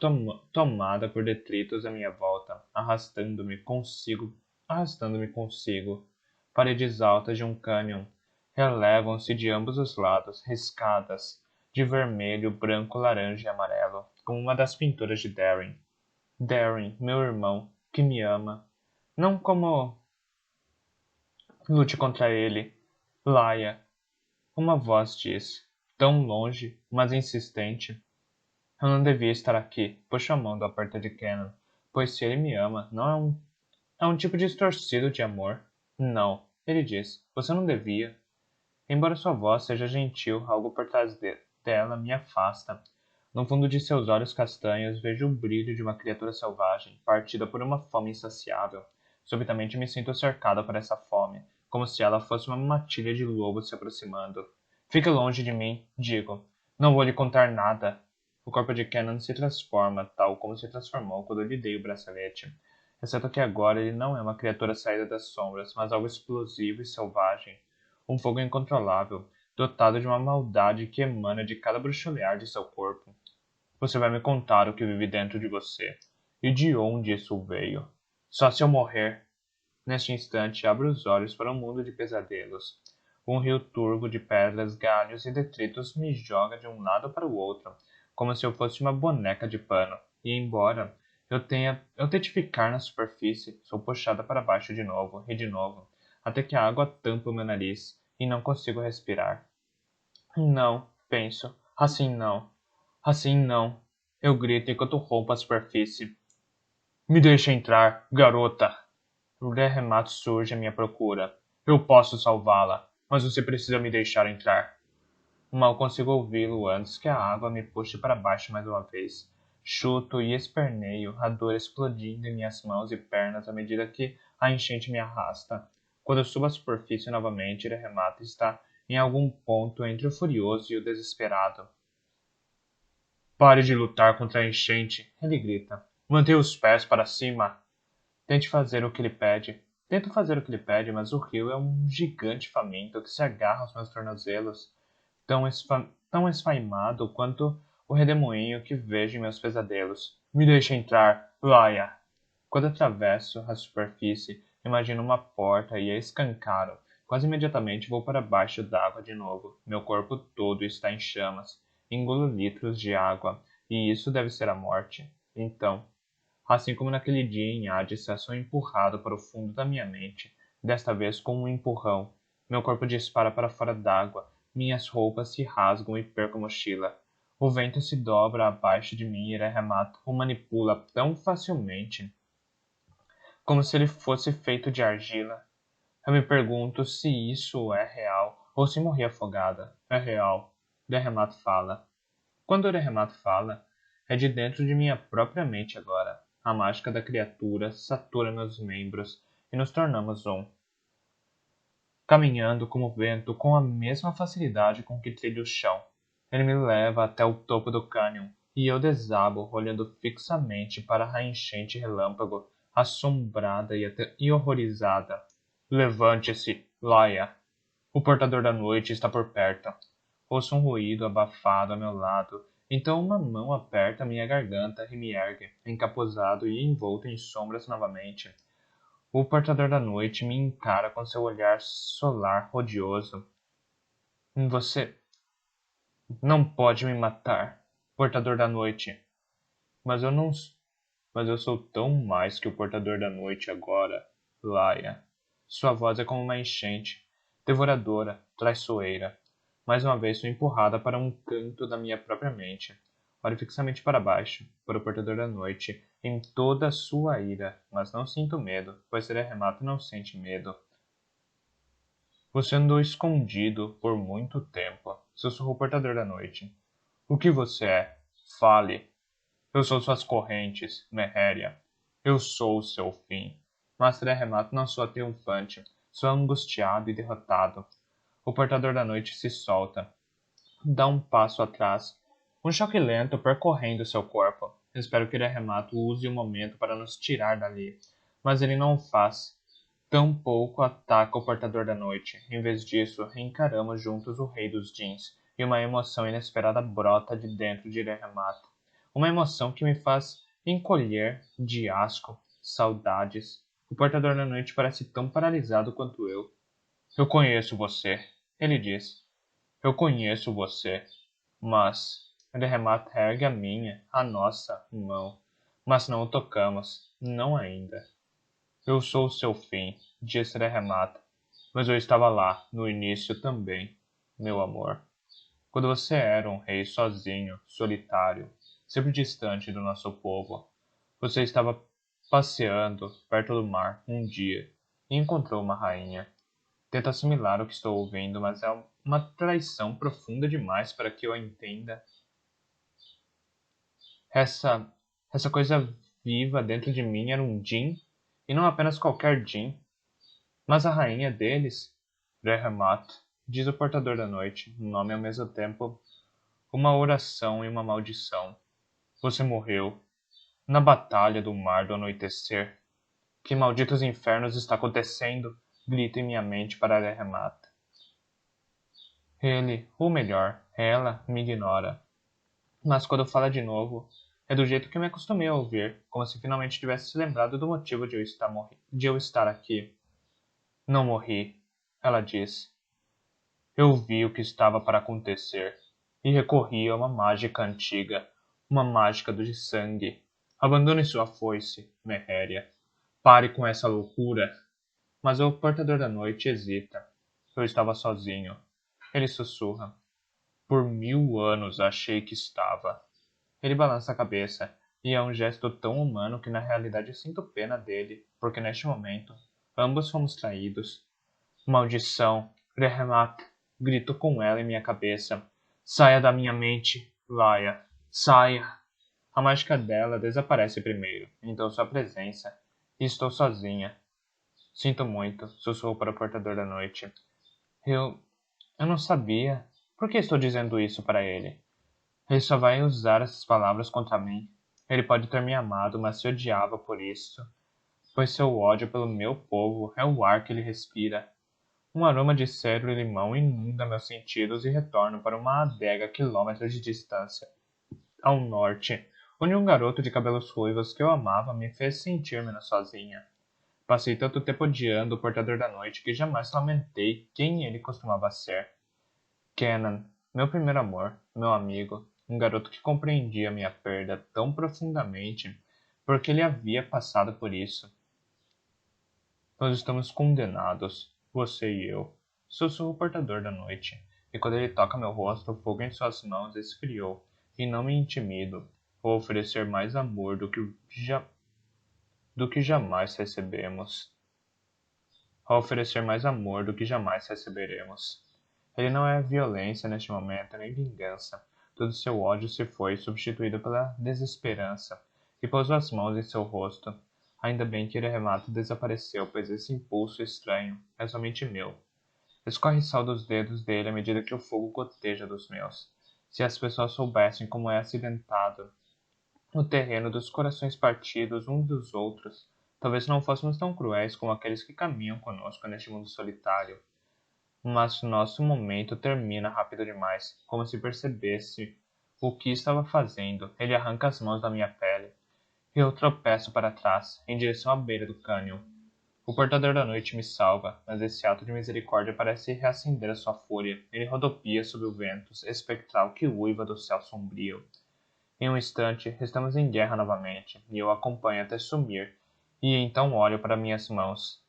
tomada por detritos à minha volta, arrastando-me consigo. Paredes altas de um cânion relevam-se de ambos os lados, riscadas, de vermelho, branco, laranja e amarelo, como uma das pinturas de Darren. Darren, meu irmão, que me ama. Não como lute contra ele. Laia, uma voz diz, tão longe, mas insistente. Eu não devia estar aqui. Puxo a mão da porta de Cannon, pois se ele me ama, não é um tipo distorcido de amor. Não, ele diz, você não devia. Embora sua voz seja gentil, algo por trás dela me afasta. No fundo de seus olhos castanhos vejo o brilho de uma criatura selvagem, partida por uma fome insaciável. Subitamente me sinto cercada por essa fome, como se ela fosse uma matilha de lobos se aproximando. Fique longe de mim, digo. Não vou lhe contar nada. O corpo de Cannon se transforma, tal como se transformou quando lhe dei o bracelete. Exceto que agora ele não é uma criatura saída das sombras, mas algo explosivo e selvagem. Um fogo incontrolável, dotado de uma maldade que emana de cada bruxulear de seu corpo. Você vai me contar o que vive dentro de você, e de onde isso veio. Só se eu morrer. Neste instante, abro os olhos para um mundo de pesadelos. Um rio turvo de pedras, galhos e detritos me joga de um lado para o outro, como se eu fosse uma boneca de pano, e embora eu tente ficar na superfície, sou puxada para baixo de novo, até que a água tampa o meu nariz e não consigo respirar. Não, penso, assim não. Eu grito enquanto rompo a superfície. Me deixe entrar, garota! O Derremato surge à minha procura. Eu posso salvá-la, mas você precisa me deixar entrar. Mal consigo ouvi-lo antes que a água me puxe para baixo mais uma vez. Chuto e esperneio, a dor explodindo em minhas mãos e pernas à medida que a enchente me arrasta. Quando subo à superfície novamente, Derremato está em algum ponto entre o furioso e o desesperado. Pare de lutar contra a enchente, ele grita. Mantenha os pés para cima. Tente fazer o que ele pede. Tento fazer o que ele pede, mas o rio é um gigante faminto que se agarra aos meus tornozelos, tão esfaimado quanto o redemoinho que vejo em meus pesadelos. Me deixe entrar, Laia! Quando atravesso a superfície, imagino uma porta e a escancaro. Quase imediatamente vou para baixo d'água de novo. Meu corpo todo está em chamas. Engulo litros de água, e isso deve ser a morte. Então, assim como naquele dia em Hades, sou empurrado para o fundo da minha mente, desta vez com um empurrão. Meu corpo dispara para fora d'água, minhas roupas se rasgam e perco a mochila. O vento se dobra abaixo de mim e Eremato o manipula tão facilmente, como se ele fosse feito de argila. Eu me pergunto se isso é real ou se morri afogada. É real. Derremato fala. Quando o Derremato fala, é de dentro de minha própria mente agora. A mágica da criatura satura meus membros e nos tornamos um. Caminhando como vento com a mesma facilidade com que trilho o chão. Ele me leva até o topo do cânion e eu desabo olhando fixamente para a enchente relâmpago, assombrada e horrorizada. Levante-se, Laia. O portador da noite está por perto. Ouço um ruído abafado ao meu lado, então uma mão aperta minha garganta e me ergue, encapuzado e envolto em sombras novamente. O portador da noite me encara com seu olhar solar odioso. Você não pode me matar, portador da noite. Mas eu não. Mas eu sou tão mais que o portador da noite agora, Laia. Sua voz é como uma enchente, devoradora, traiçoeira. Mais uma vez sou empurrada para um canto da minha própria mente. olhe fixamente para baixo, para o portador da noite, em toda a sua ira, mas não sinto medo, pois Terremoto não sente medo. Você andou escondido por muito tempo, sussurrou o portador da noite. O que você é? Fale. Eu sou suas correntes, Mehéria. Eu sou o seu fim. Mas Terremoto não soa triunfante, soa angustiado e derrotado. O portador da noite se solta. Dá um passo atrás. Um choque lento percorrendo seu corpo. Espero que Terremoto use o momento para nos tirar dali. Mas ele não o faz. Tampouco ataca o portador da noite. Em vez disso, encaramos juntos o rei dos jeans, e uma emoção inesperada brota de dentro de Terremoto. Uma emoção que me faz encolher de asco, saudades. O portador da noite parece tão paralisado quanto eu. Eu conheço você, ele diz. Eu conheço você. Mas Terremoto ergue a minha, a nossa, mão. Mas não o tocamos, não ainda. Eu sou o seu fim, disse Terremoto. Mas eu estava lá, no início também, meu amor. Quando você era um rei sozinho, solitário, sempre distante do nosso povo, você estava passeando perto do mar um dia e encontrou uma rainha. Tento assimilar o que estou ouvindo, mas é uma traição profunda demais para que eu a entenda. Essa, essa coisa viva dentro de mim era um djinn, e não apenas qualquer djinn, mas a rainha deles, Rehemat, diz o portador da noite, um nome ao mesmo tempo, uma oração e uma maldição. Você morreu na batalha do mar do anoitecer. Que malditos infernos está acontecendo? Grito em minha mente para Rehemat. Ele, ou melhor, ela, me ignora. Mas quando fala de novo, é do jeito que me acostumei a ouvir, como se finalmente tivesse se lembrado do motivo de eu estar aqui. Não morri, ela diz. Eu vi o que estava para acontecer e recorri a uma mágica antiga, uma mágica do de sangue. Abandone sua foice, Mehéria. Pare com essa loucura. Mas o portador da noite hesita. Eu estava sozinho. Ele sussurra. Por 1000 anos achei que estava. Ele balança a cabeça, e é um gesto tão humano que na realidade sinto pena dele, porque neste momento ambos fomos traídos. Maldição! Rehemat! Grito com ela em minha cabeça. Saia da minha mente, Laia! Saia! A mágica dela desaparece primeiro, então sua presença. E estou sozinha. Sinto muito, sussurro para o portador da noite. Eu. Eu não sabia. Por que estou dizendo isso para ele? Ele só vai usar essas palavras contra mim. Ele pode ter me amado, mas se odiava por isso, pois seu ódio pelo meu povo é o ar que ele respira. Um aroma de cedro e limão inunda meus sentidos e retorno para uma adega a quilômetros de distância. Ao norte, onde um garoto de cabelos ruivos que eu amava me fez sentir menos sozinha. Passei tanto tempo odiando o portador da noite que jamais lamentei quem ele costumava ser. Kenan, meu primeiro amor, meu amigo, um garoto que compreendia minha perda tão profundamente porque ele havia passado por isso. Nós estamos condenados, você e eu. Sussurro o portador da noite, e quando ele toca meu rosto, o fogo em suas mãos esfriou, e não me intimido. Vou oferecer mais amor do que jamais recebemos. Vou oferecer mais amor do que jamais receberemos. Ele não é violência neste momento, nem vingança. Todo seu ódio se foi, substituído pela desesperança, e pousou as mãos em seu rosto. Ainda bem que Iremato desapareceu, pois esse impulso estranho é somente meu. Escorre sal dos dedos dele à medida que o fogo goteja dos meus. Se as pessoas soubessem como é acidentado o terreno dos corações partidos uns dos outros, talvez não fôssemos tão cruéis como aqueles que caminham conosco neste mundo solitário. Mas nosso momento termina rápido demais, como se percebesse o que estava fazendo. Ele arranca as mãos da minha pele. Eu tropeço para trás, em direção à beira do cânion. O portador da noite me salva, mas esse ato de misericórdia parece reacender a sua fúria. Ele rodopia sob o vento espectral que uiva do céu sombrio. Em um instante, estamos em guerra novamente, e eu acompanho até sumir, e então olho para minhas mãos.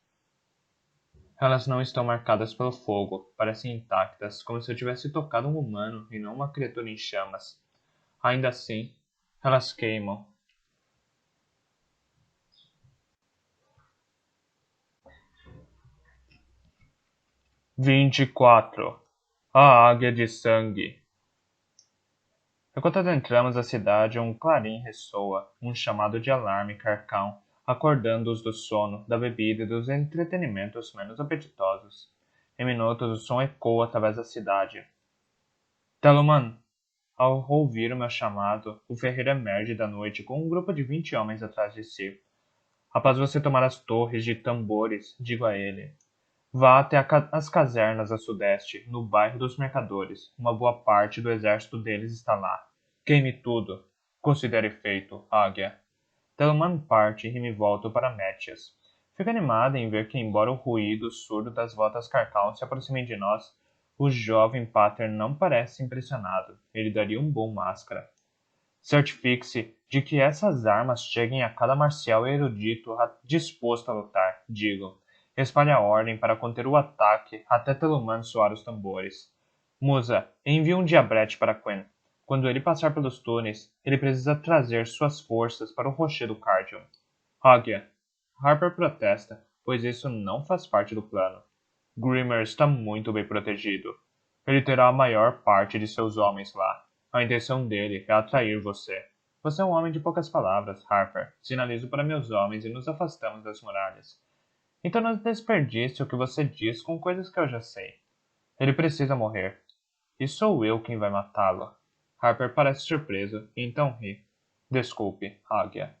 Elas não estão marcadas pelo fogo, parecem intactas, como se eu tivesse tocado um humano e não uma criatura em chamas. Ainda assim, elas queimam. 24. A Águia de Sangue. Enquanto adentramos a cidade, um clarim ressoa, um chamado de alarme carcão, acordando-os do sono, da bebida e dos entretenimentos menos apetitosos. Em minutos, o som ecoa através da cidade. Teloman! Ao ouvir o meu chamado, o ferreiro emerge da noite com um grupo de 20 homens atrás de si. Após você tomar as torres de tambores, digo a ele. Vá até as casernas a sudeste, no bairro dos Mercadores. Uma boa parte do exército deles está lá. Queime tudo. Considere feito, águia. Teloman parte e me volto para Métias. Fico animada em ver que, embora o ruído surdo das votas Carcal se aproximem de nós, o jovem Pater não parece impressionado. Ele daria um bom máscara. Certifique-se de que essas armas cheguem a cada marcial erudito disposto a lutar, digo. Espalhe a ordem para conter o ataque até Teluman soar os tambores. Musa, envie um diabrete para Quen. Quando ele passar pelos túneis, ele precisa trazer suas forças para o rochedo Cardium. Águia. Harper protesta, pois isso não faz parte do plano. Grimmer está muito bem protegido. Ele terá a maior parte de seus homens lá. A intenção dele é atrair você. Você é um homem de poucas palavras, Harper. Sinalizo para meus homens e nos afastamos das muralhas. Então não desperdice o que você diz com coisas que eu já sei. Ele precisa morrer. E sou eu quem vai matá-lo. Harper parece surpreso e então ri. Desculpe, águia.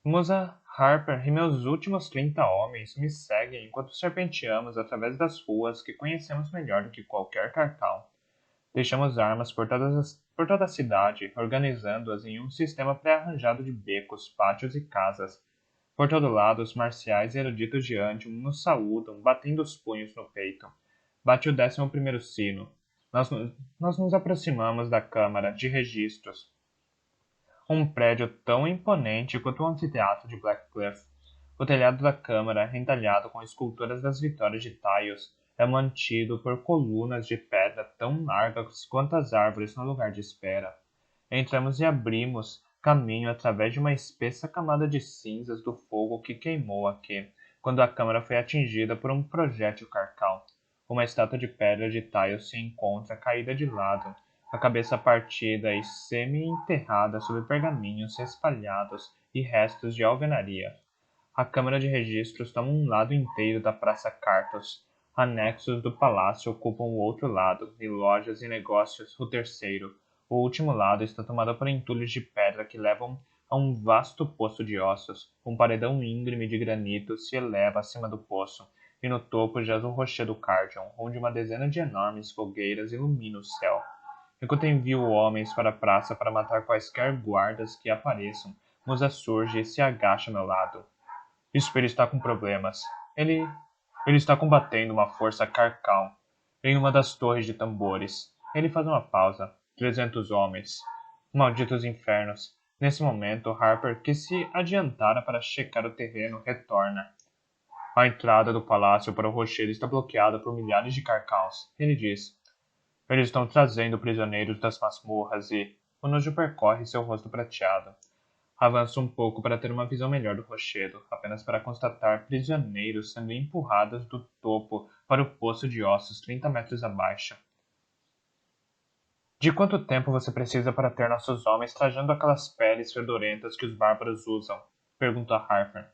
Musa Harper e meus últimos 30 homens me seguem enquanto serpenteamos através das ruas que conhecemos melhor do que qualquer cartão. Deixamos armas por toda a cidade, organizando-as em um sistema pré-arranjado de becos, pátios e casas. Por todo lado, os marciais e eruditos de Antium nos saúdam, batendo os punhos no peito. Bate o 11º sino. Nós nos aproximamos da Câmara de Registros, um prédio tão imponente quanto o anfiteatro de Blackcliff. O telhado da câmara, entalhado com esculturas das vitórias de Taios, é mantido por colunas de pedra tão largas quanto as árvores no lugar de espera. Entramos e abrimos caminho através de uma espessa camada de cinzas do fogo que queimou aqui, quando a câmara foi atingida por um projétil carcal. Uma estátua de pedra de Taios se encontra caída de lado, a cabeça partida e semi-enterrada sob pergaminhos espalhados e restos de alvenaria. A Câmara de Registros toma um lado inteiro da Praça Cartos. Anexos do palácio ocupam o outro lado, e lojas e negócios o terceiro. O último lado está tomado por entulhos de pedra que levam a um vasto poço de ossos. Um paredão íngreme de granito se eleva acima do poço, e no topo jaz o rochedo Cardion, onde uma dezena de enormes fogueiras ilumina o céu. Enquanto envio homens para a praça para matar quaisquer guardas que apareçam, Musa surge e se agacha ao meu lado. Espelho está com problemas. Ele está combatendo uma força carcal em uma das torres de tambores. Ele faz uma pausa. 300 homens. Malditos infernos. Nesse momento, Harper, que se adiantara para checar o terreno, retorna. A entrada do palácio para o rochedo está bloqueada por milhares de carcals. Ele diz. Eles estão trazendo prisioneiros das masmorras e... O nojo percorre seu rosto prateado. Avanço um pouco para ter uma visão melhor do rochedo, apenas para constatar prisioneiros sendo empurrados do topo para o poço de ossos 30 metros abaixo. De quanto tempo você precisa para ter nossos homens trajando aquelas peles fedorentas que os bárbaros usam? Perguntou Harper.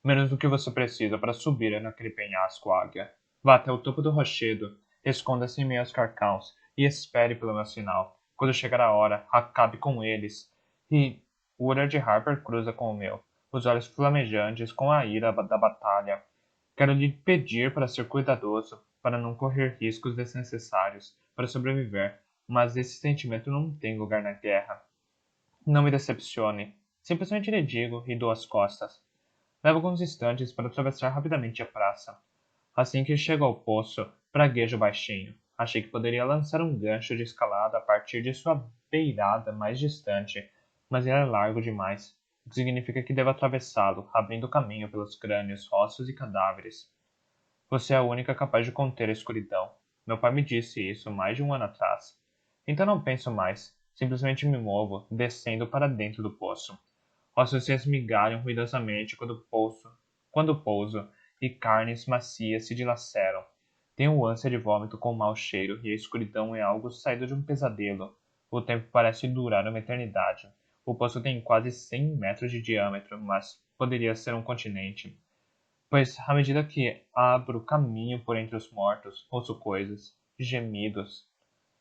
Menos do que você precisa para subir naquele penhasco, águia. Vá até o topo do rochedo, esconda-se em meio aos carcãos e espere pelo meu sinal. Quando chegar a hora, acabe com eles. E o olhar de Harper cruza com o meu, os olhos flamejantes com a ira da batalha. Quero lhe pedir para ser cuidadoso, para não correr riscos desnecessários, para sobreviver, mas esse sentimento não tem lugar na guerra. Não me decepcione. Simplesmente lhe digo e dou as costas. Levo alguns instantes para atravessar rapidamente a praça. Assim que chego ao poço, praguejo baixinho. Achei que poderia lançar um gancho de escalada a partir de sua beirada mais distante, mas ele é largo demais, o que significa que devo atravessá-lo, abrindo caminho pelos crânios, ossos e cadáveres. Você é a única capaz de conter a escuridão. Meu pai me disse isso mais de um ano atrás. Então não penso mais. Simplesmente me movo, descendo para dentro do poço. Ossos se esmigalham ruidosamente quando pouso, e carnes macias se dilaceram. Tenho ânsia de vômito com mau cheiro, e a escuridão é algo saído de um pesadelo. O tempo parece durar uma eternidade. O poço tem quase 100 metros de diâmetro, mas poderia ser um continente. Pois, à medida que abro caminho por entre os mortos, ouço coisas, gemidos.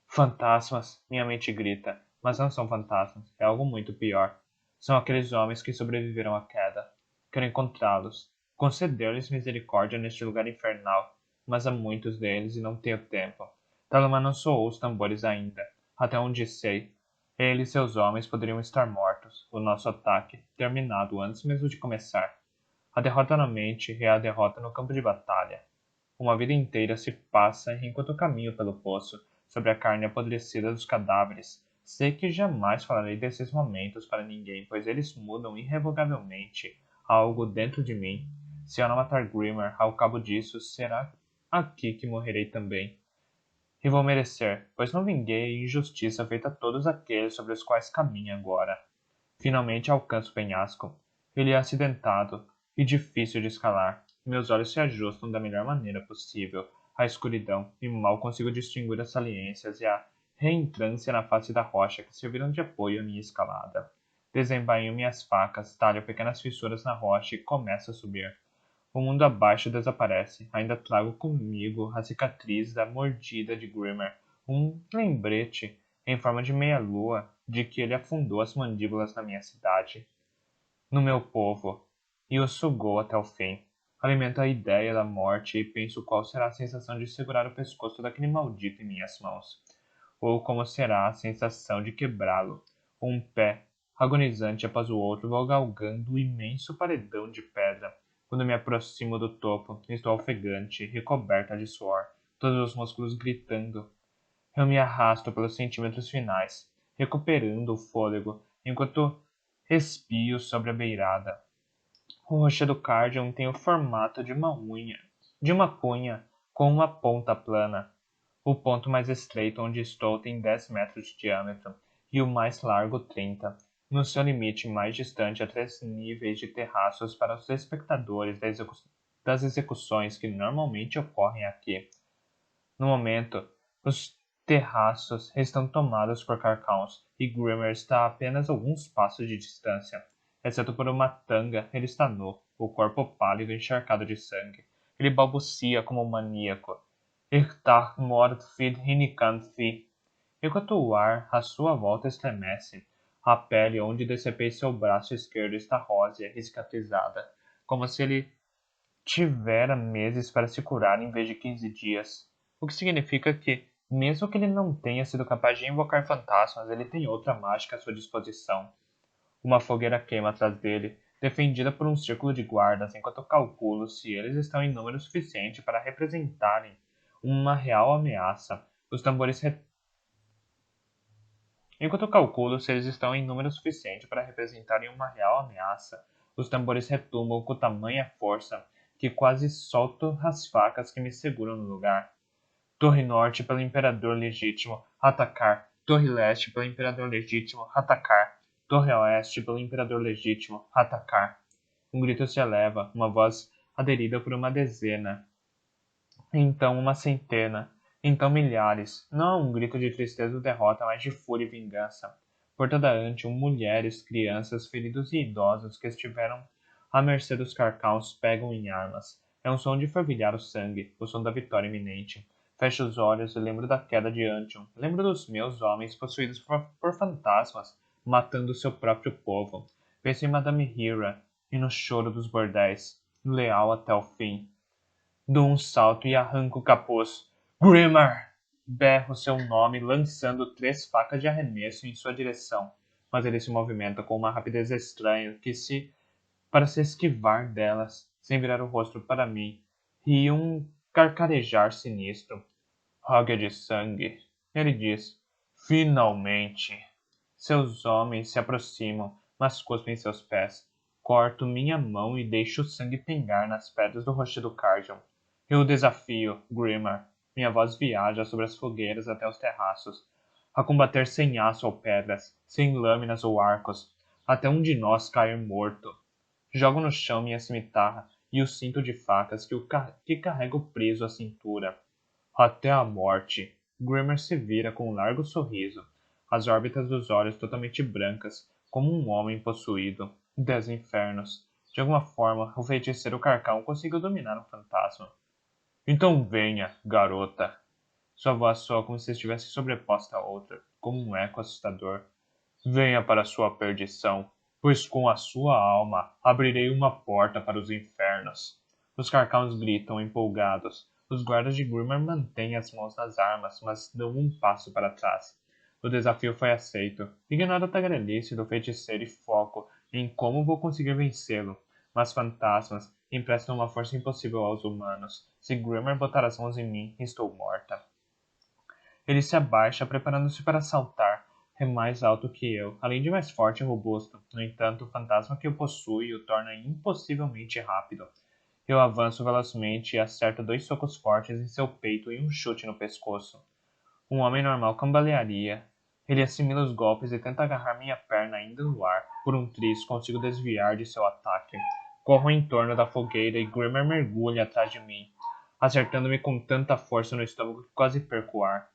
Fantasmas, minha mente grita, mas não são fantasmas, é algo muito pior. São aqueles homens que sobreviveram à queda. Quero encontrá-los, conceder-lhes misericórdia neste lugar infernal, mas há muitos deles e não tenho tempo. Talma não soou os tambores ainda. Até onde sei, ele e seus homens poderiam estar mortos, o nosso ataque terminado antes mesmo de começar. A derrota na mente é a derrota no campo de batalha. Uma vida inteira se passa enquanto caminho pelo poço, sobre a carne apodrecida dos cadáveres. Sei que jamais falarei desses momentos para ninguém, pois eles mudam irrevogavelmente algo dentro de mim. Se eu não matar Grimmer ao cabo disso, será aqui que morrerei também. E vou merecer, pois não vinguei a injustiça feita a todos aqueles sobre os quais caminho agora. Finalmente alcanço o penhasco. Ele é acidentado e difícil de escalar. Meus olhos se ajustam da melhor maneira possível à escuridão e mal consigo distinguir as saliências e a reentrância na face da rocha que serviram de apoio à minha escalada. Desembainho minhas facas, talho pequenas fissuras na rocha e começo a subir. O mundo abaixo desaparece. Ainda trago comigo a cicatriz da mordida de Grimmer, um lembrete em forma de meia-lua de que ele afundou as mandíbulas na minha cidade, no meu povo, e o sugou até o fim. Alimento a ideia da morte e penso qual será a sensação de segurar o pescoço daquele maldito em minhas mãos, ou como será a sensação de quebrá-lo. Um pé, agonizante após o outro, vou galgando o imenso paredão de pedra. Quando me aproximo do topo, estou ofegante, recoberta de suor, todos os músculos gritando. Eu me arrasto pelos centímetros finais, recuperando o fôlego, enquanto espio sobre a beirada. O rochedo Cardium tem o formato de uma cunha com uma ponta plana. O ponto mais estreito onde estou tem 10 metros de diâmetro e o mais largo 30. No seu limite mais distante há 3 níveis de terraços para os espectadores das execuções que normalmente ocorrem aqui. No momento, os terraços estão tomados por Carcãos e Grimmer está a apenas alguns passos de distância. Exceto por uma tanga, ele está nu, o corpo pálido encharcado de sangue. Ele balbucia como um maníaco. Ich tach mord fid hinikant fi. Enquanto o ar à sua volta estremece, a pele onde decepei seu braço esquerdo está rósea e cicatrizada, como se ele tivera meses para se curar em vez de 15 dias. O que significa que, mesmo que ele não tenha sido capaz de invocar fantasmas, ele tem outra mágica à sua disposição. Uma fogueira queima atrás dele, defendida por um círculo de guardas, enquanto calculo se eles estão em número suficiente para representarem uma real ameaça. Os tambores Enquanto calculo se eles estão em número suficiente para representarem uma real ameaça, os tambores retumbam com tamanha força que quase solto as facas que me seguram no lugar. Torre Norte pelo Imperador Legítimo, atacar. Torre Leste pelo Imperador Legítimo, atacar. Torre Oeste pelo Imperador Legítimo, atacar. Um grito se eleva, uma voz aderida por uma dezena, então uma centena, então milhares. Não um grito de tristeza ou derrota, mas de fúria e vingança. Por toda Antium, mulheres, crianças, feridos e idosos que estiveram à mercê dos carcãos pegam em armas. É um som de fervilhar o sangue, o som da vitória iminente. Fecho os olhos e lembro da queda de Antium. Lembro dos meus homens possuídos por fantasmas, matando seu próprio povo. Penso em Madame Hira e no choro dos bordéis, leal até o fim. Dou um salto e arranco o capuz. Grimmer! Berro seu nome, lançando 3 facas de arremesso em sua direção, mas ele se movimenta com uma rapidez estranha para se esquivar delas, sem virar o rosto para mim, e um carcarejar sinistro. Roga de sangue, ele diz. Finalmente! Seus homens se aproximam, mas cuspem seus pés. Corto minha mão e deixo o sangue pingar nas pedras do rochedo Cardium. Eu desafio, Grimmer. Minha voz viaja sobre as fogueiras até os terraços. a combater sem aço ou pedras, sem lâminas ou arcos, até um de nós cair morto. Jogo no chão minha cimitarra e o cinto de facas que carrego preso à cintura. Até a morte. Grimmer se vira com um largo sorriso, as órbitas dos olhos totalmente brancas, como um homem possuído. 10 infernos. De alguma forma, o feiticeiro Carcão conseguiu dominar o fantasma. Então venha, garota. Sua voz soa como se estivesse sobreposta a outra, como um eco assustador. Venha para sua perdição, pois com a sua alma abrirei uma porta para os infernos. Os carcãos gritam empolgados. Os guardas de Grimmer mantêm as mãos nas armas, mas dão um passo para trás. O desafio foi aceito. Ignoro a tagarelice do feiticeiro e foco em como vou conseguir vencê-lo. Mas fantasmas emprestam uma força impossível aos humanos. Se Grimmer botar as mãos em mim, estou morta. Ele se abaixa, preparando-se para saltar. É mais alto que eu, além de mais forte e robusto. No entanto, o fantasma que o possui o torna impossivelmente rápido. Eu avanço velozmente e acerto 2 socos fortes em seu peito e um chute no pescoço. Um homem normal cambalearia. Ele assimila os golpes e tenta agarrar minha perna ainda no ar. Por um triz, consigo desviar de seu ataque. Corro em torno da fogueira e Grimmer mergulha atrás de mim, acertando-me com tanta força no estômago que quase perco o ar.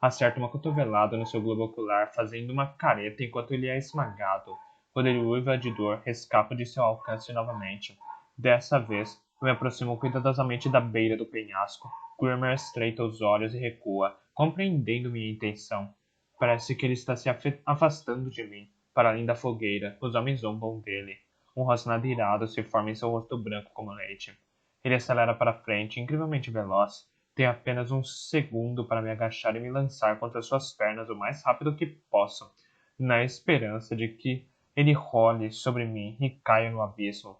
Acerta uma cotovelada no seu globo ocular, fazendo uma careta enquanto ele é esmagado. Quando ele uiva de dor, escapo de seu alcance novamente. Dessa vez, eu me aproximo cuidadosamente da beira do penhasco. Grimmer estreita os olhos e recua, compreendendo minha intenção. Parece que ele está se afastando de mim. Para além da fogueira, os homens zombam dele. Um rosnado irado se forma em seu rosto branco como leite. Ele acelera para frente, incrivelmente veloz. Tenho apenas um segundo para me agachar e me lançar contra suas pernas o mais rápido que posso, na esperança de que ele role sobre mim e caia no abismo.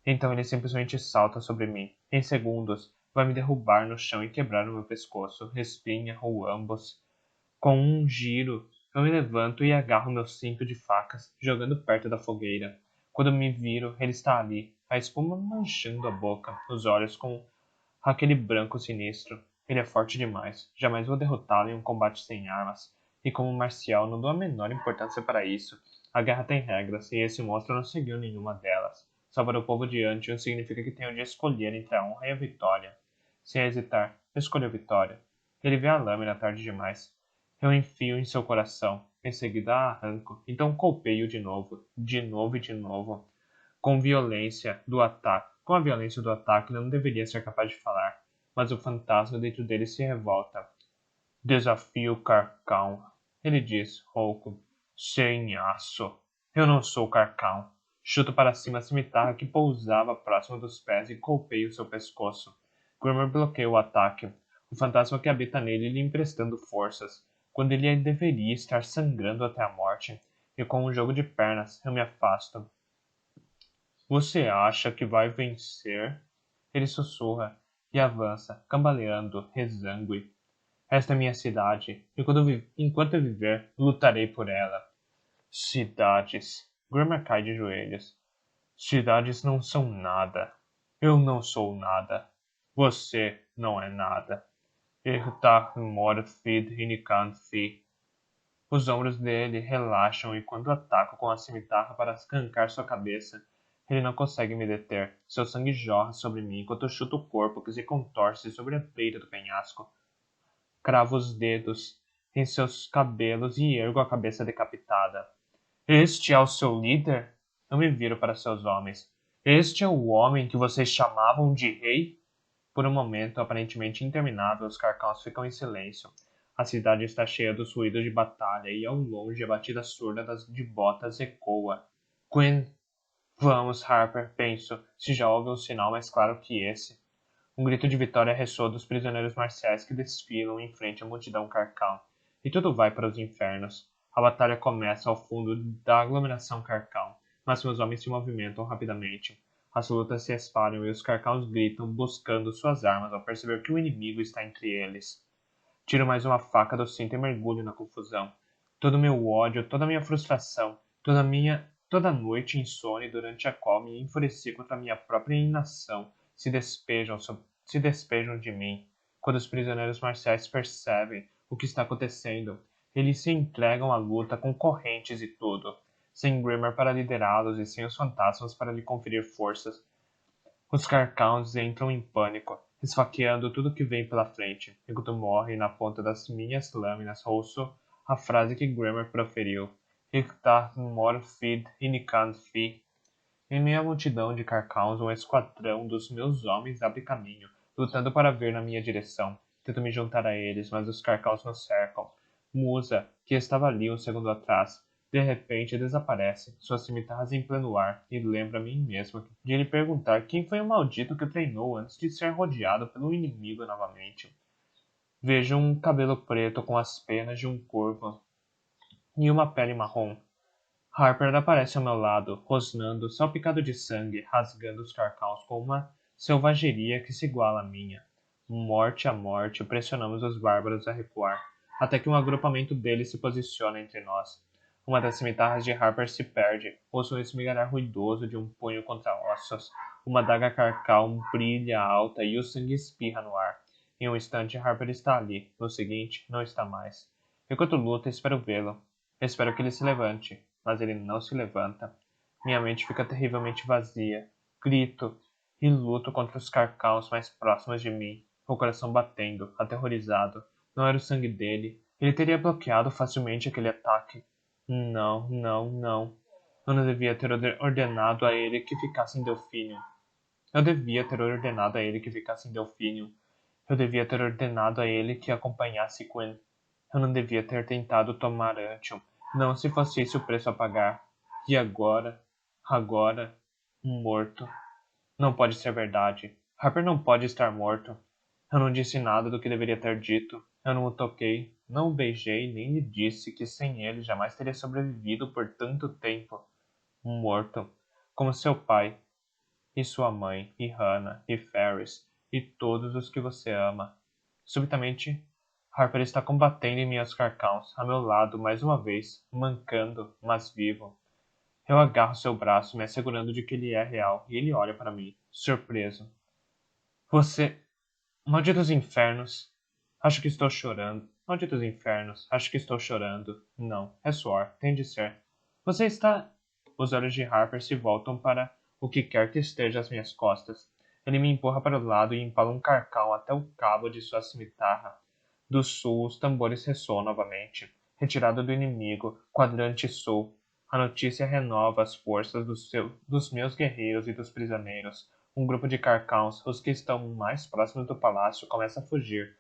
Então ele simplesmente salta sobre mim. Em segundos, vai me derrubar no chão e quebrar o meu pescoço, espinha ou ambos. Com um giro, eu me levanto e agarro meu cinto de facas, jogando perto da fogueira. Quando me viro, ele está ali, a espuma manchando a boca, os olhos com aquele branco sinistro. Ele é forte demais. Jamais vou derrotá-lo em um combate sem armas. E como marcial, não dou a menor importância para isso. A guerra tem regras, e esse monstro não seguiu nenhuma delas. Salvar o povo de Antium significa que tenho de escolher entre a honra e a vitória. Sem hesitar, escolho a vitória. Ele vê a lâmina tarde demais. Eu enfio em seu coração. Em seguida a arranco. Então golpeio de novo e de novo. Com a violência do ataque, não deveria ser capaz de falar, mas o fantasma dentro dele se revolta. Desafio Carcão, ele diz, rouco. Sem aço. Eu não sou Carcão. Chuto para cima a cimitarra que pousava próximo dos pés e golpeio seu pescoço. Grimmer bloqueia o ataque, o fantasma que habita nele lhe emprestando forças, quando ele deveria estar sangrando até a morte, e com um jogo de pernas eu me afasto. Você acha que vai vencer? Ele sussurra e avança, cambaleando, exangue. Esta é minha cidade, e enquanto eu viver, lutarei por ela. Cidades. Grimmer cai de joelhos. Cidades não são nada. Eu não sou nada. Você não é nada. Irtar morfid inicanthi. Os ombros dele relaxam e quando ataco com a cimitarra para arrancar sua cabeça, ele não consegue me deter. Seu sangue jorra sobre mim enquanto chuto o corpo que se contorce sobre a beira do penhasco. Cravo os dedos em seus cabelos e ergo a cabeça decapitada. Este é o seu líder? Eu me viro para seus homens. Este é o homem que vocês chamavam de rei? Por um momento aparentemente interminável, os carcãos ficam em silêncio. A cidade está cheia dos ruídos de batalha e ao longe a batida surda de botas ecoa. Gwen! Vamos, Harper, penso, se já houve um sinal mais claro que esse. Um grito de vitória ressoa dos prisioneiros marciais que desfilam em frente à multidão Carcão. E tudo vai para os infernos. A batalha começa ao fundo da aglomeração Carcão, mas meus homens se movimentam rapidamente. As lutas se espalham e os Carcãos gritam, buscando suas armas ao perceber que o inimigo está entre eles. Tiro mais uma faca do cinto e mergulho na confusão. Todo o meu ódio, toda a minha frustração, toda a noite insone durante a qual me enfureci contra a minha própria inação se despejam de mim. Quando os prisioneiros marciais percebem o que está acontecendo, Eles se entregam à luta com correntes e tudo, sem Grimmer para liderá-los e sem os fantasmas para lhe conferir forças. Os Carcowns entram em pânico, esfaqueando tudo que vem pela frente, enquanto morre na ponta das minhas lâminas ouço a frase que Grimmer proferiu: Ich darf Morfid Inikan Fi. Em meio à multidão de Carcowns, um esquadrão dos meus homens abre caminho, lutando para vir na minha direção. Tento me juntar a eles, mas os Carcowns nos cercam. Musa, que estava ali um segundo atrás, de repente desaparece, suas cimitarras em pleno ar, e lembra a mim mesmo de lhe perguntar quem foi o maldito que o treinou antes de ser rodeado pelo inimigo novamente. Vejo um cabelo preto com as penas de um corvo e uma pele marrom. Harper aparece ao meu lado, rosnando, salpicado de sangue, rasgando os carcãos com uma selvageria que se iguala à minha. Morte a morte, pressionamos os bárbaros a recuar, até que um agrupamento deles se posiciona entre nós. Uma das cimitarras de Harper se perde, ouço um esmigalhar ruidoso de um punho contra ossos. Uma daga carcal brilha alta e o sangue espirra no ar. Em um instante, Harper está ali, no seguinte, não está mais. Enquanto luta, espero vê-lo. Espero que ele se levante, mas ele não se levanta. Minha mente fica terrivelmente vazia. Grito e luto contra os carcãos mais próximos de mim, o coração batendo, aterrorizado. Não era o sangue dele. Ele teria bloqueado facilmente aquele ataque. Não, não, não. Eu não devia ter ordenado a ele que ficasse em Delfinium. Eu devia ter ordenado a ele que ficasse em Delfinium. Eu devia ter ordenado a ele que acompanhasse Gwen. Eu não devia ter tentado tomar Antium. Não se fosse esse o preço a pagar. E agora, morto. Não pode ser verdade. Harper não pode estar morto. Eu não disse nada do que deveria ter dito. Eu não o toquei, não o beijei, nem lhe disse que sem ele jamais teria sobrevivido por tanto tempo. Morto. Como seu pai, e sua mãe, e Hannah, e Ferris, e todos os que você ama. Subitamente, Harper está combatendo em meus carcãos, a meu lado mais uma vez, mancando, mas vivo. Eu agarro seu braço, me assegurando de que ele é real, e ele olha para mim, surpreso. Você... Malditos infernos! Acho que estou chorando. Malditos infernos, acho que estou chorando. Não, é suor, tem de ser. Você está... Os olhos de Harper se voltam para o que quer que esteja às minhas costas. Ele me empurra para o lado e empala um carcão até o cabo de sua cimitarra. Do sul, os tambores ressoam novamente. Retirada do inimigo, quadrante sul. A notícia renova as forças dos meus guerreiros e dos prisioneiros. Um grupo de carcãos, os que estão mais próximos do palácio, começa a fugir,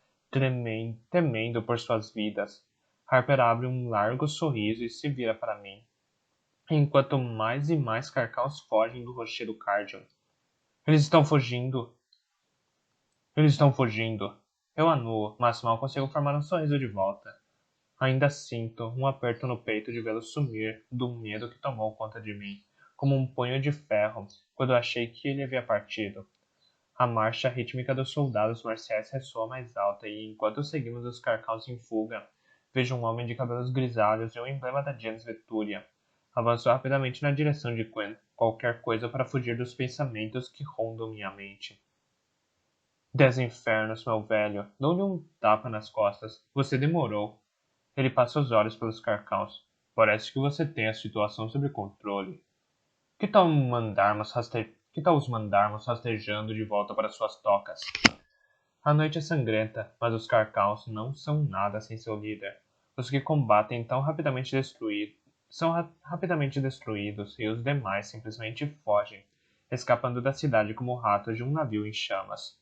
temendo por suas vidas. Harper abre um largo sorriso e se vira para mim, enquanto mais e mais carcãos fogem do rochedo Cardion. Eles estão fugindo! Eles estão fugindo! Eu anuo, mas mal consigo formar um sorriso de volta. Ainda sinto um aperto no peito de vê-lo sumir do medo que tomou conta de mim, como um punho de ferro, quando achei que ele havia partido. A marcha rítmica dos soldados marciais ressoa mais alta e, enquanto seguimos os carcãos em fuga, vejo um homem de cabelos grisalhos e o emblema da Gens Veturia. Avanço rapidamente na direção de Gwen, qualquer coisa para fugir dos pensamentos que rondam minha mente. Desinfernos, meu velho, dou-lhe um tapa nas costas. Você demorou. Ele passa os olhos pelos carcãos. Parece que você tem a situação sob controle. Que tal os mandarmos rastejando de volta para suas tocas? A noite é sangrenta, mas os carcãos não são nada sem seu líder. Os que combatem são rapidamente destruídos e os demais simplesmente fogem, escapando da cidade como ratos de um navio em chamas.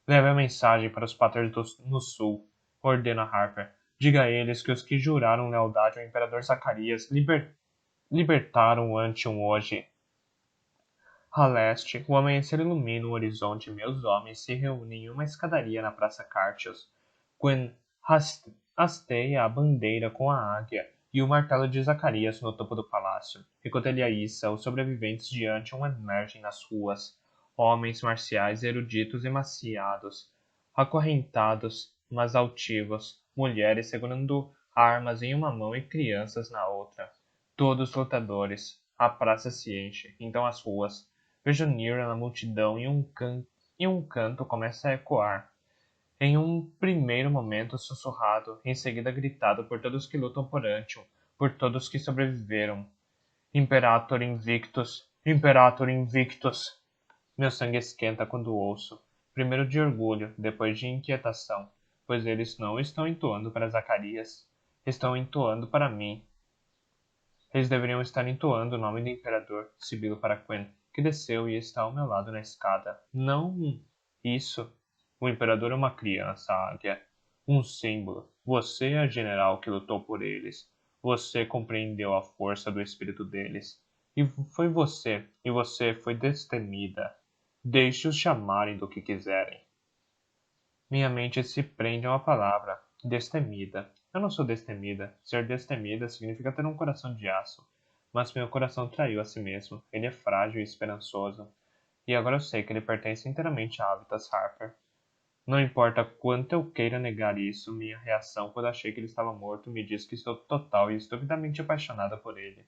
Leve a mensagem para os patrões no sul, ordena Harper. Diga a eles que os que juraram lealdade ao imperador Zacarias libertaram Antium hoje. A leste, o amanhecer ilumina o horizonte e meus homens se reúnem em uma escadaria na Praça Cartius. Gwen hasteia a bandeira com a águia e o martelo de Zacarias no topo do palácio. Enquanto ele a issa, os sobreviventes de Antium emergem nas ruas. Homens marciais eruditos e maciados, acorrentados, mas altivos, mulheres segurando armas em uma mão e crianças na outra. Todos lutadores. A praça se enche, então as ruas. Vejo Nira na multidão e um canto começa a ecoar. Em um primeiro momento sussurrado, em seguida gritado por todos que lutam por Antium, por todos que sobreviveram. Imperator Invictus! Imperator Invictus! Meu sangue esquenta quando ouço, primeiro de orgulho, depois de inquietação, pois eles não estão entoando para Zacarias, estão entoando para mim. Eles deveriam estar entoando o nome do imperador, Sibilo para Quen, que desceu e está ao meu lado na escada. Não isso. O imperador é uma criança, águia. Um símbolo. Você é a general que lutou por eles. Você compreendeu a força do espírito deles. E você foi destemida. Deixe-os chamarem do que quiserem. Minha mente se prende a uma palavra, destemida. Eu não sou destemida. Ser destemida significa ter um coração de aço. Mas meu coração traiu a si mesmo. Ele é frágil e esperançoso. E agora eu sei que ele pertence inteiramente a Avitas Harper. Não importa quanto eu queira negar isso, minha reação quando achei que ele estava morto me diz que estou total e estupidamente apaixonada por ele.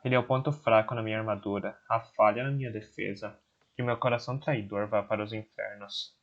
Ele é o ponto fraco na minha armadura, a falha na minha defesa. Que meu coração traidor vá para os infernos.